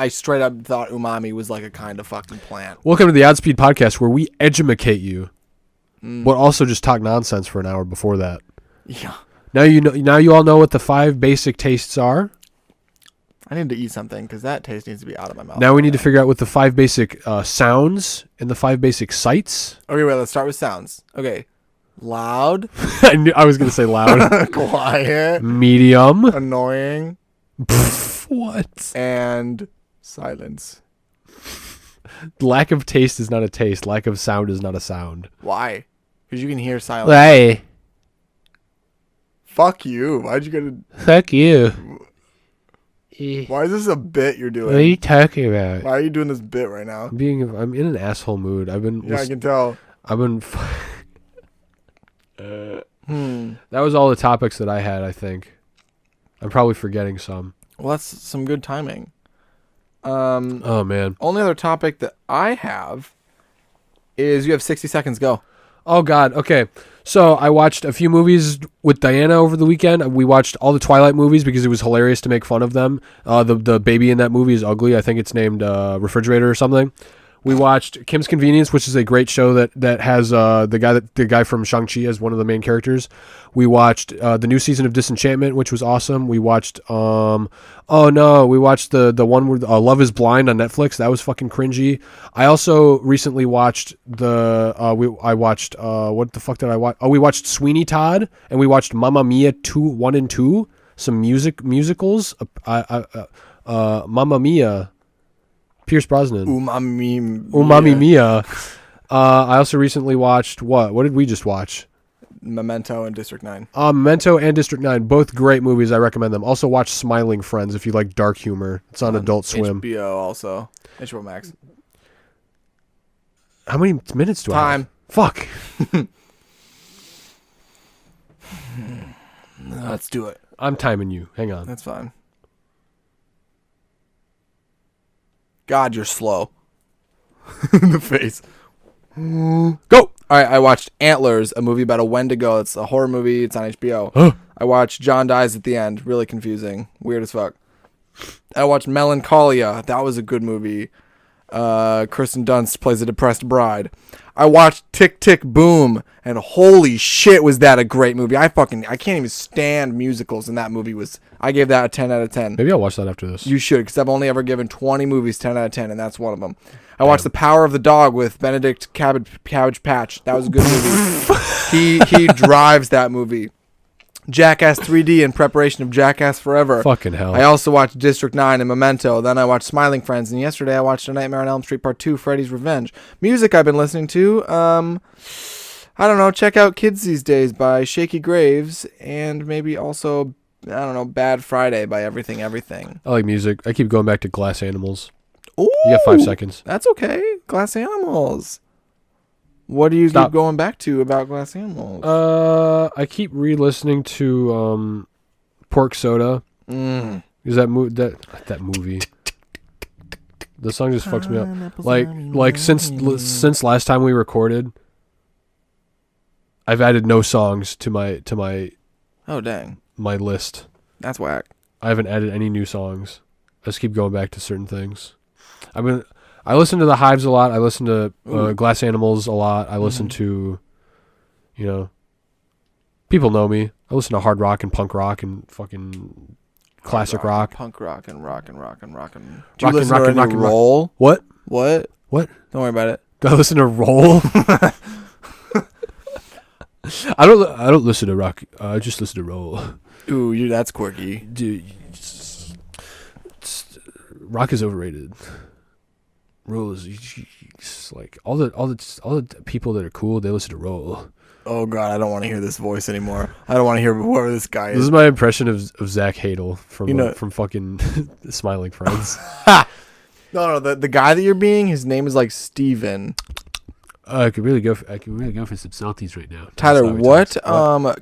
A: straight up thought umami was like a kind of fucking plant.
B: Welcome to the Oddspeed podcast where we edumacate you, but also just talk nonsense for an hour before that.
A: Yeah.
B: Now you know. Now you all know what the 5 basic tastes are.
A: I need to eat something because that taste needs to be out of my mouth.
B: Now we need to figure out what the 5 basic sounds and the 5 basic sights.
A: Okay, wait. Let's start with sounds. Okay. Loud.
B: I was gonna say loud,
A: Quiet.
B: medium.
A: Annoying.
B: What?
A: And silence.
B: Lack of taste is not a taste. Lack of sound is not a sound.
A: Why? Because you can hear silence.
C: Hey,
A: Fuck you. Why'd you go to...
C: fuck you.
A: Why is this a bit you're
C: What are
A: doing?
C: you talking about?
A: Why are you doing this bit right now?
B: I'm in an asshole mood. I've been.
A: Yeah, I can tell.
B: That was all the topics that I had. I think. I'm probably forgetting some.
A: Well, that's some good timing.
B: Oh man.
A: Only other topic that I have is you have 60 seconds. Go.
B: Oh God. Okay. So I watched a few movies with Diana over the weekend. We watched all the Twilight movies because it was hilarious to make fun of them. The baby in that movie is ugly. I think it's named Refrigerator or something. We watched Kim's Convenience, which is a great show that has the guy from Shang-Chi as one of the main characters. We watched the new season of Disenchantment, which was awesome. We watched we watched the one where Love is Blind on Netflix. That was fucking cringy. I also recently watched what the fuck did I watch? Oh, we watched Sweeney Todd and we watched Mamma Mia 1 and 2, some musicals. Mamma Mia. Pierce Brosnan. Umami Mia. I also recently watched what did we just watch?
A: Memento and District 9.
B: Memento and District 9, both great movies. I recommend them. Also watch Smiling Friends if you like dark humor. It's on Adult Swim.
A: HBO also. HBO Max.
B: How many minutes do I have?
A: Time.
B: Fuck.
A: Let's do it.
B: I'm timing you. Hang on.
A: That's fine. God, you're slow. In the face.
B: Go.
A: All right, I watched Antlers, a movie about a Wendigo. It's a horror movie. It's on HBO. I watched John Dies at the End. Really confusing. Weird as fuck. I watched Melancholia. That was a good movie. Kirsten Dunst plays a depressed bride. I watched Tick Tick Boom, and holy shit, was that a great movie. I can't even stand musicals, and that movie I gave that a 10 out of 10.
B: Maybe I'll watch that after this.
A: You should, because I've only ever given 20 movies 10 out of 10, and that's one of them. I watched The Power of the Dog with Benedict Cabbage Patch. That was a good movie. He drives that movie. Jackass 3D in preparation of Jackass Forever.
B: Fucking hell.
A: I also watched District 9 and Memento. Then I watched Smiling Friends. And yesterday I watched A Nightmare on Elm Street Part 2, Freddy's Revenge. Music I've been listening to. I don't know. Check out Kids These Days by Shaky Graves. And maybe also, I don't know, Bad Friday by Everything Everything.
B: I like music. I keep going back to Glass Animals.
A: Ooh,
B: You got 5 seconds.
A: That's okay. Glass Animals. What do you
B: Stop.
A: keep going back to about Glass Animals?
B: I keep re-listening to Pork Soda. Is that movie? The song just fucks me up. Like since last time we recorded, I've added no songs to my
A: Oh dang,
B: my list.
A: that's whack.
B: I haven't added any new songs. I just keep going back to certain things. I listen to The Hives a lot. I listen to Glass Animals a lot. I listen to, people know me. I listen to hard rock and punk rock and fucking classic rock.
A: Punk rock and rock and rock and rock and. Do you
B: Rock and
A: listen
B: rock
A: to
B: and
A: any
B: rock and rock.
A: Roll?
B: What?
A: What?
B: What?
A: Don't worry about it.
B: Do I listen to Roll? I don't listen to rock. I just listen to Roll.
A: Ooh, that's quirky.
B: Dude, rock is overrated. Roll is like all the people that are cool. They listen to Roll.
A: Oh god, I don't want to hear this voice anymore. I don't want to hear whoever this guy is.
B: This is my impression of Zach Hadel from from fucking Smiling Friends.
A: No, the guy that you're being, his name is like Steven.
B: I could really go for some salties right now.
A: Tyler, what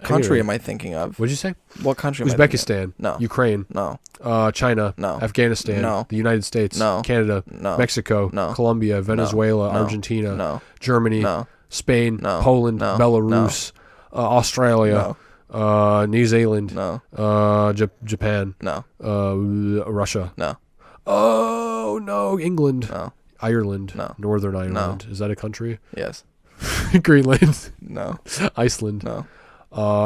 A: country am I thinking of?
B: What'd you say?
A: What country am I thinking of?
B: Uzbekistan.
A: No.
B: Ukraine.
A: No.
B: China.
A: No.
B: Afghanistan.
A: No.
B: The United States.
A: No.
B: Canada.
A: No.
B: Mexico.
A: No.
B: Colombia. Venezuela.
A: No.
B: Argentina.
A: No.
B: Germany.
A: No.
B: Spain.
A: No.
B: Poland.
A: No.
B: Belarus. Australia. New Zealand.
A: No.
B: Japan.
A: No.
B: Russia.
A: No.
B: Oh no, England.
A: No.
B: Ireland.
A: No.
B: Northern Ireland. Is that a country?
A: Yes.
B: Greenland.
A: No.
B: Iceland.
A: No.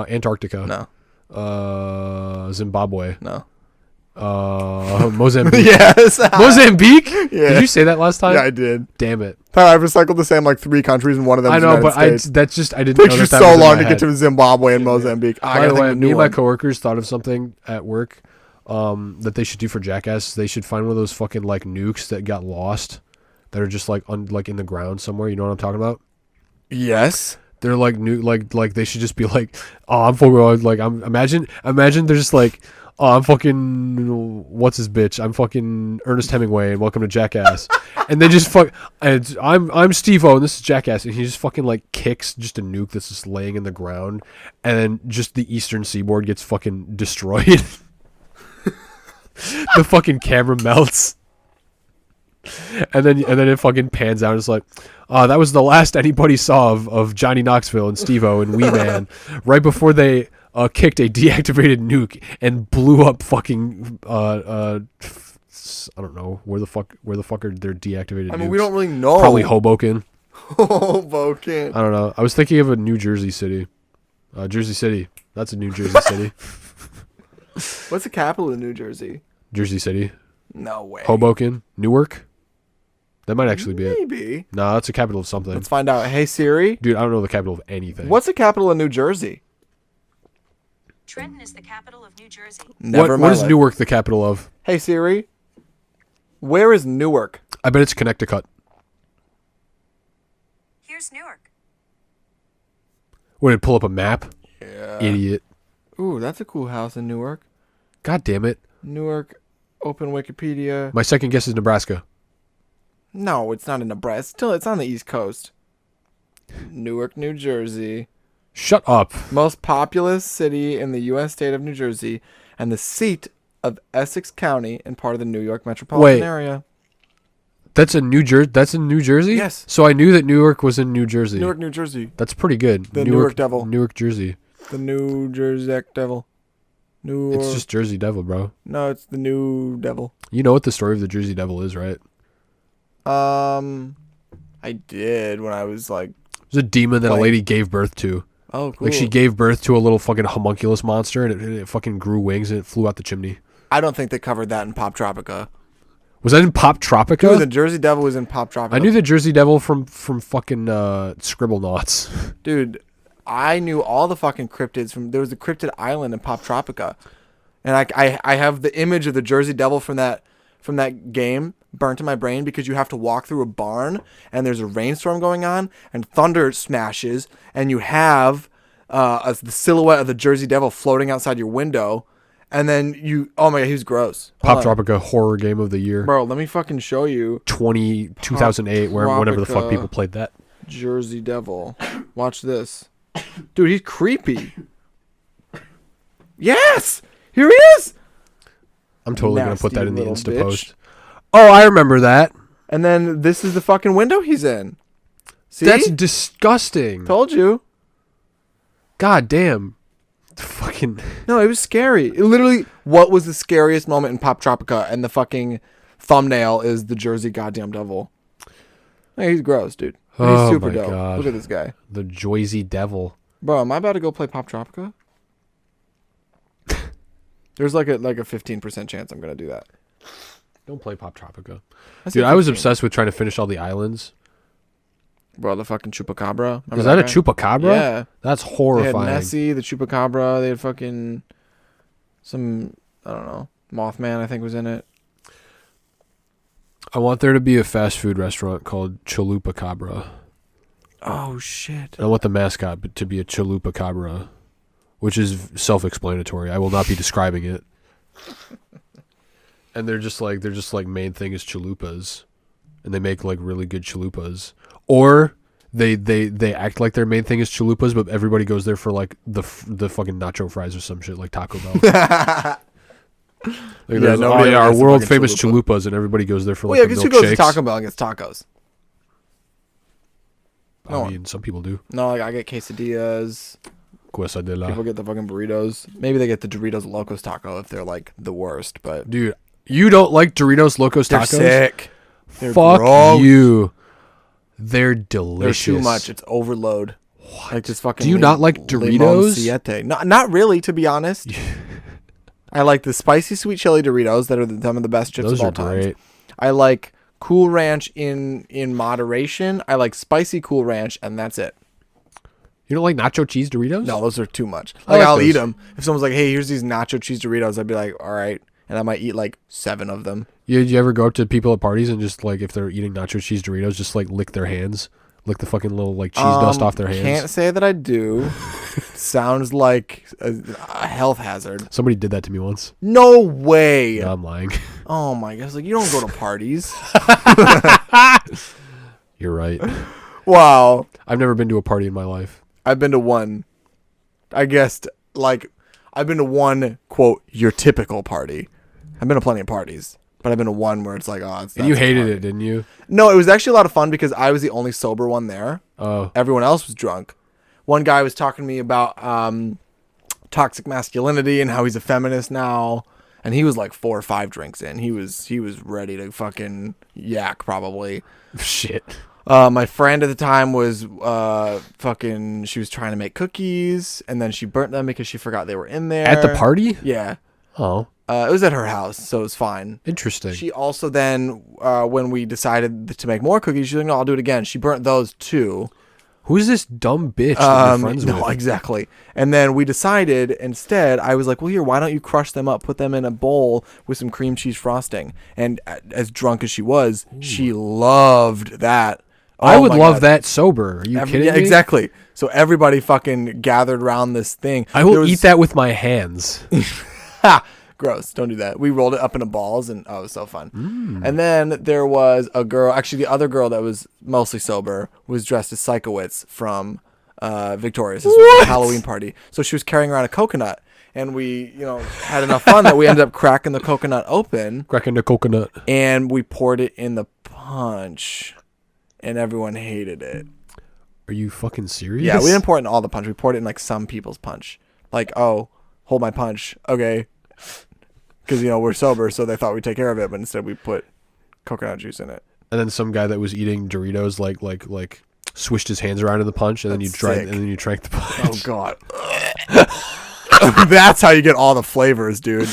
B: Antarctica.
A: No.
B: Zimbabwe.
A: No.
B: Mozambique.
A: Yes.
B: Mozambique?
A: Yeah.
B: Did you say that last time?
A: Yeah, I did.
B: Damn it.
A: Tyler, I've recycled the same like 3 countries, and one of them
B: I
A: is
B: know,
A: United
B: but
A: States.
B: I didn't
A: It
B: know
A: took you
B: that
A: so
B: was in
A: long
B: my
A: to
B: head.
A: get to Zimbabwe and Mozambique.
B: By the way, me and my
A: one.
B: coworkers thought of something at work that they should do for Jackass. They should find one of those fucking like nukes that got lost that are just like in the ground somewhere. You know what I'm talking about?
A: Yes.
B: They're like new, like they should just be like, oh, I'm fucking like imagine they're just like, oh, I'm fucking what's his bitch? I'm fucking Ernest Hemingway and welcome to Jackass. And they just and I'm Steve-O and this is Jackass, and he just fucking like kicks just a nuke that's just laying in the ground, and then just the eastern seaboard gets fucking destroyed. The fucking camera melts. And then it fucking pans out. And it's like, that was the last anybody saw of Johnny Knoxville and Steve-O and Wee Man, right before they kicked a deactivated nuke and blew up fucking I don't know where the fuck are their deactivated.
A: I mean,
B: nukes?
A: we don't really know.
B: Probably Hoboken.
A: Hoboken.
B: I don't know. I was thinking of a New Jersey city. Jersey City. That's a New Jersey city.
A: What's the capital of New Jersey?
B: Jersey City.
A: No way.
B: Hoboken. Newark. That might actually be it.
A: Maybe.
B: No, that's the capital of something.
A: Let's find out. Hey Siri.
B: Dude, I don't know the capital of anything.
A: What's the capital of New Jersey?
D: Trenton is the capital of New Jersey.
A: Never
B: What is Newark the capital of?
A: Hey Siri. Where is Newark?
B: I bet it's Connecticut.
D: Here's Newark.
B: Would it pull up a map?
A: Yeah.
B: Idiot.
A: Ooh, that's a cool house in Newark.
B: God damn it.
A: Newark. Open Wikipedia.
B: My second guess is Nebraska.
A: No, it's not in Nebraska. It's on the East Coast. Newark, New Jersey.
B: Shut up.
A: Most populous city in the U.S. state of New Jersey, and the seat of Essex County and part of the New York metropolitan area.
B: That's in New Jersey?
A: Yes.
B: So I knew that Newark was in New Jersey.
A: Newark, New Jersey.
B: That's pretty good.
A: The Newark Devil.
B: Newark, Jersey.
A: The New Jersey Devil.
B: It's just Jersey Devil, bro.
A: No, it's the New Devil.
B: You know what the story of the Jersey Devil is, right?
A: I did when I was like,
B: There's a demon that a
A: Like-
B: lady gave birth to.
A: oh, cool.
B: Like she gave birth to a little fucking homunculus monster, and it fucking grew wings and it flew out the chimney.
A: I don't think they covered that in Pop Tropica.
B: Was that in Pop Tropica?
A: Dude, the Jersey Devil was in Pop Tropica.
B: I knew the Jersey Devil from fucking Scribblenauts.
A: Dude, I knew all the fucking cryptids from. There was a cryptid island in Pop Tropica, and I have the image of the Jersey Devil from that game burnt in my brain because you have to walk through a barn and there's a rainstorm going on and thunder smashes and you have the silhouette of the Jersey Devil floating outside your window, and then you. Oh my god, he was gross.
B: Pop
A: Hold on.
B: Tropica horror game of the year.
A: Bro, let me fucking show you
B: 2008, whenever the fuck
A: Tropica.
B: people played that.
A: Jersey Devil. Watch this. Dude, he's creepy. Yes! Here he is!
B: I'm totally going to put
A: Nasty
B: that in the
A: little
B: Insta
A: bitch.
B: post. Oh, I remember that.
A: And then this is the fucking window he's in. See?
B: That's disgusting.
A: Told you.
B: God damn. Fucking.
A: No, it was scary. It literally, what was the scariest moment in Pop Tropica? And the fucking thumbnail is the Jersey goddamn devil. Hey, he's gross, dude. But he's
B: Oh
A: super
B: my
A: dope.
B: God.
A: Look at this guy.
B: The Jersey Devil.
A: Bro, am I about to go play Pop Tropica? There's like a 15% chance I'm gonna do that.
B: Don't play Pop Tropica.
A: I said
B: Dude, I was
A: 15.
B: obsessed with trying to finish all the islands.
A: Bro, the fucking Chupacabra. Remember
B: Is that a
A: guy?
B: Chupacabra?
A: Yeah.
B: That's
A: They had
B: horrifying.
A: Nessie, the Chupacabra. They had fucking some, I don't know, Mothman, I think, was in it.
B: I want there to be a fast food restaurant called Chalupacabra.
A: Oh, shit.
B: I want the mascot to be a Chalupacabra, which is self-explanatory. I will not be describing it. And they're just like main thing is chalupas, and they make like really good chalupas. Or they act like their main thing is chalupas, but everybody goes there for like the fucking nacho fries or some shit like Taco Bell. Like
A: Yeah, nobody ever
B: our
A: gets the
B: world
A: fucking
B: famous
A: chalupa.
B: chalupas, and everybody goes there for
A: Well,
B: like
A: yeah,
B: the
A: because who goes to
B: milkshakes.
A: Taco Bell and gets tacos? No
B: I
A: one.
B: mean, some people do.
A: No, like I get quesadillas.
B: Quesadilla.
A: People get the fucking burritos. Maybe they get the Doritos Locos Taco if they're like the worst, but
B: Dude, you don't like Doritos Locos
A: they're
B: Tacos?
A: sick. They're
B: Fuck
A: gross.
B: you. They're
A: They're
B: delicious.
A: too much. It's overload. What? Like just fucking.
B: Do you not like Doritos?
A: Siete. Not really, to be honest. I like the spicy sweet chili Doritos that are some of the best chips
B: Those
A: of all
B: are
A: time.
B: great.
A: I like Cool Ranch in moderation. I like spicy Cool Ranch, and that's it.
B: You don't like nacho cheese Doritos?
A: No, those are too much.
B: I
A: Like,
B: like
A: I'll eat
B: those.
A: them. If someone's like, "Hey, here's these nacho cheese Doritos," I'd be like, "All right," and I might eat like 7 of them.
B: You ever go up to people at parties and just like if they're eating nacho cheese Doritos, just like lick their hands, lick the fucking little like cheese dust off their hands?
A: Can't say that I do. Sounds like a health hazard.
B: Somebody did that to me once.
A: No way.
B: No, I'm lying.
A: Oh my gosh! Like you don't go to parties.
B: You're right.
A: Wow.
B: I've never been to a party in my life.
A: I've been to one. I guessed like I've been to one quote your typical party. I've been to plenty of parties, but I've been to one where it's like, oh, it's.
B: And you hated it, didn't you?
A: No, it was actually a lot of fun because I was the only sober one there.
B: Oh,
A: Everyone else was drunk. One guy was talking to me about toxic masculinity and how he's a feminist now, and he was like 4 or 5 drinks in. He was ready to fucking yak probably.
B: shit.
A: My friend at the time was she was trying to make cookies and then she burnt them because she forgot they were in there.
B: At the party?
A: Yeah.
B: Oh,
A: It was at her house, so it was fine.
B: interesting.
A: She also then, when we decided to make more cookies, she's like, no, I'll do it again. She burnt those too.
B: Who's this dumb bitch that you're friends
A: No,
B: with?
A: exactly. And then we decided instead, I was like, well, here, why don't you crush them up, put them in a bowl with some cream cheese frosting? And as drunk as she was, she loved that.
B: I
A: Oh
B: would
A: my
B: love
A: God.
B: that sober. Are you kidding
A: Yeah,
B: me?
A: exactly. So everybody fucking gathered around this thing.
B: I
A: There
B: will
A: was-
B: eat that with my hands.
A: Ha! Gross. Don't do that. We rolled it up into balls and it was so fun. And then there was a girl, actually the other girl that was mostly sober was dressed as Psychowitz from Victoria's. This was a Halloween party. So she was carrying around a coconut and we, had enough fun that we ended up cracking the coconut open
B: Cracking the coconut.
A: and we poured it in the punch and everyone hated it.
B: Are you fucking serious?
A: Yeah, we didn't pour it in all the punch. We poured it in like some people's punch. Like, oh, hold my punch. Okay. Because, we're sober, so they thought we'd take care of it, but instead we put coconut juice in it.
B: And then some guy that was eating Doritos like swished his hands around in the punch, and then you
A: That's
B: tried,
A: sick.
B: and then you drank the punch.
A: Oh god. That's how you get all the flavors, dude.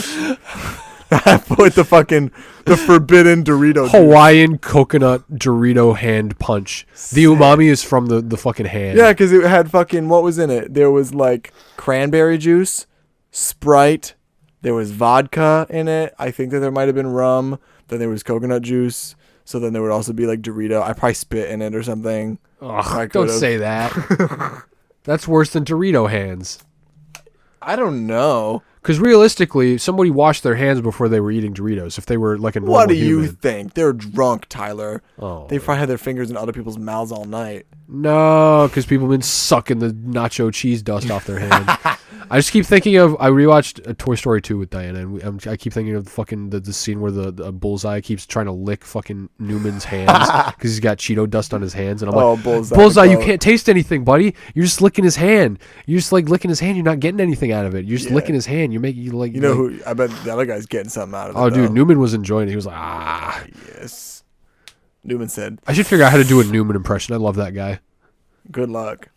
A: With the forbidden Dorito.
B: Hawaiian coconut Dorito hand punch. The umami is from the fucking hand.
A: Yeah, because it had fucking, what was in it? There was like cranberry juice, Sprite, there was vodka in it. I think that there might have been rum. Then there was coconut juice. So then there would also be like Dorito. I probably spit in it or something.
B: Ugh, don't say that. That's worse than Dorito hands.
A: I don't know.
B: Because realistically, somebody washed their hands before they were eating Doritos. If they were like a normal
A: What do you
B: human.
A: think? They're drunk, Tyler.
B: Oh,
A: They probably had their fingers in other people's mouths all night.
B: no, because people have been sucking the nacho cheese dust off their hand. I just keep thinking of. I rewatched Toy Story 2 with Diana, and I keep thinking of fucking the scene where the bullseye keeps trying to lick fucking Newman's hands because he's got Cheeto dust on his hands, and I'm like, Bullseye, you can't taste anything, buddy. You're just licking his hand. You're just like licking his hand. You're not getting anything out of it. You're just licking his hand.
A: You know who? I bet the other guy's getting something out of it.
B: Oh, dude,
A: though.
B: Newman was enjoying it. He was like, ah.
A: Yes. Newman said,
B: I should figure out how to do a Newman impression. I love that guy.
A: "Good luck."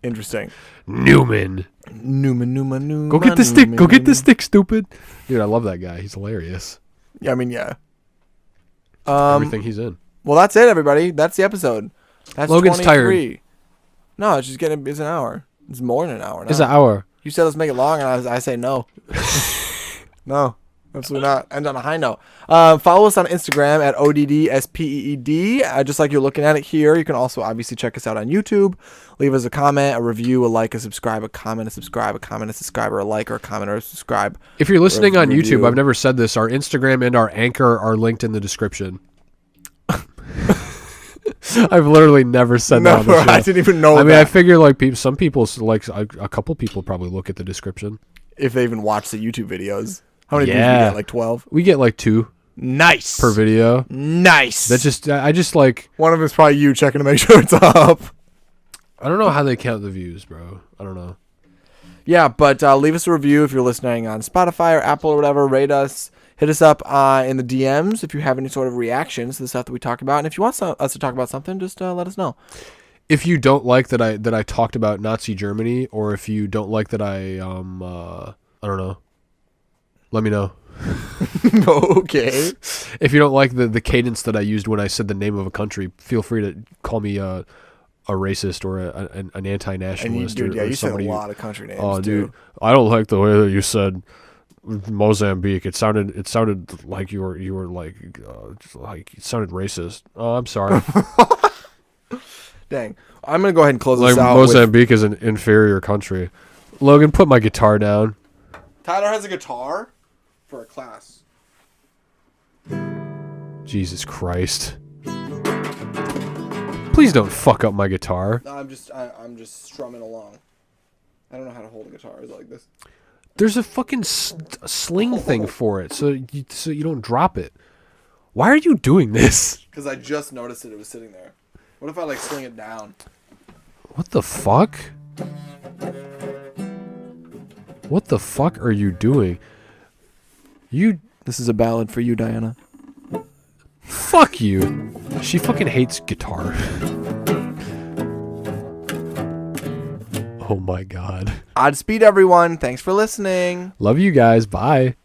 A: Interesting.
B: Newman.
A: Newman.
B: Go get the stick. Go get the stick, stupid. Dude, I love that guy. He's hilarious.
A: Yeah, I mean, yeah.
B: Everything he's in.
A: Well, that's it, everybody. That's the episode. That's
B: Logan's
A: 23. No, it's just getting. It's an hour. It's more than an hour now.
B: It's an hour.
A: You said let's make it long, and I say no. No, absolutely not. End on a high note. Follow us on Instagram at ODDSPEED. Just like you're looking at it here. You can also obviously check us out on YouTube. Leave us a comment, a review, a like, a subscribe, a comment, a subscribe, a comment, a subscribe, or a like, or a comment, or a subscribe.
B: If you're listening on
A: review.
B: YouTube, I've never said this. Our Instagram and our Anchor are linked in the description. I've literally never said that on the show.
A: I didn't even know
B: I mean,
A: that.
B: I figure like some people, like a couple people probably look at the description.
A: If they even watch the YouTube videos. How many views we
B: Yeah.
A: get? Like 12?
B: We get like 2
A: Nice.
B: per video.
A: Nice.
B: That's just, I just like,
A: One of them is probably you checking to make sure it's up.
B: I don't know how they count the views, bro. I don't know.
A: Yeah, but leave us a review if you're listening on Spotify or Apple or whatever. Rate us. Hit us up in the DMs if you have any sort of reactions to the stuff that we talk about. And if you want us to talk about something, just let us know.
B: If you don't like that I talked about Nazi Germany, or if you don't like that I don't know, let me know.
A: Okay.
B: If you don't like the cadence that I used when I said the name of a country, feel free to call me a racist or an anti-nationalist.
A: And you said a
B: somebody
A: lot of country names.
B: Oh,
A: too.
B: dude, I don't like the way that you said Mozambique. It sounded like you were like it sounded racist. Oh, I'm sorry.
A: Dang. I'm going to go ahead and close
B: Like
A: this out.
B: Mozambique is an inferior country. Logan, put my guitar down.
A: Tyler has a guitar for a class.
B: Jesus Christ. Please don't fuck up my guitar.
A: No, I'm just strumming along. I don't know how to hold a guitar. Is it like this?
B: There's a fucking sling thing for it, so you don't drop it. Why are you doing this?
A: Because I just noticed that it was sitting there. What if I like sling it down?
B: What the fuck? What the fuck are you doing?
A: This is a ballad for you, Diana.
B: Fuck you. She fucking hates guitar. Oh my god.
A: Oddspeed, everyone. Thanks for listening.
B: Love you guys. Bye.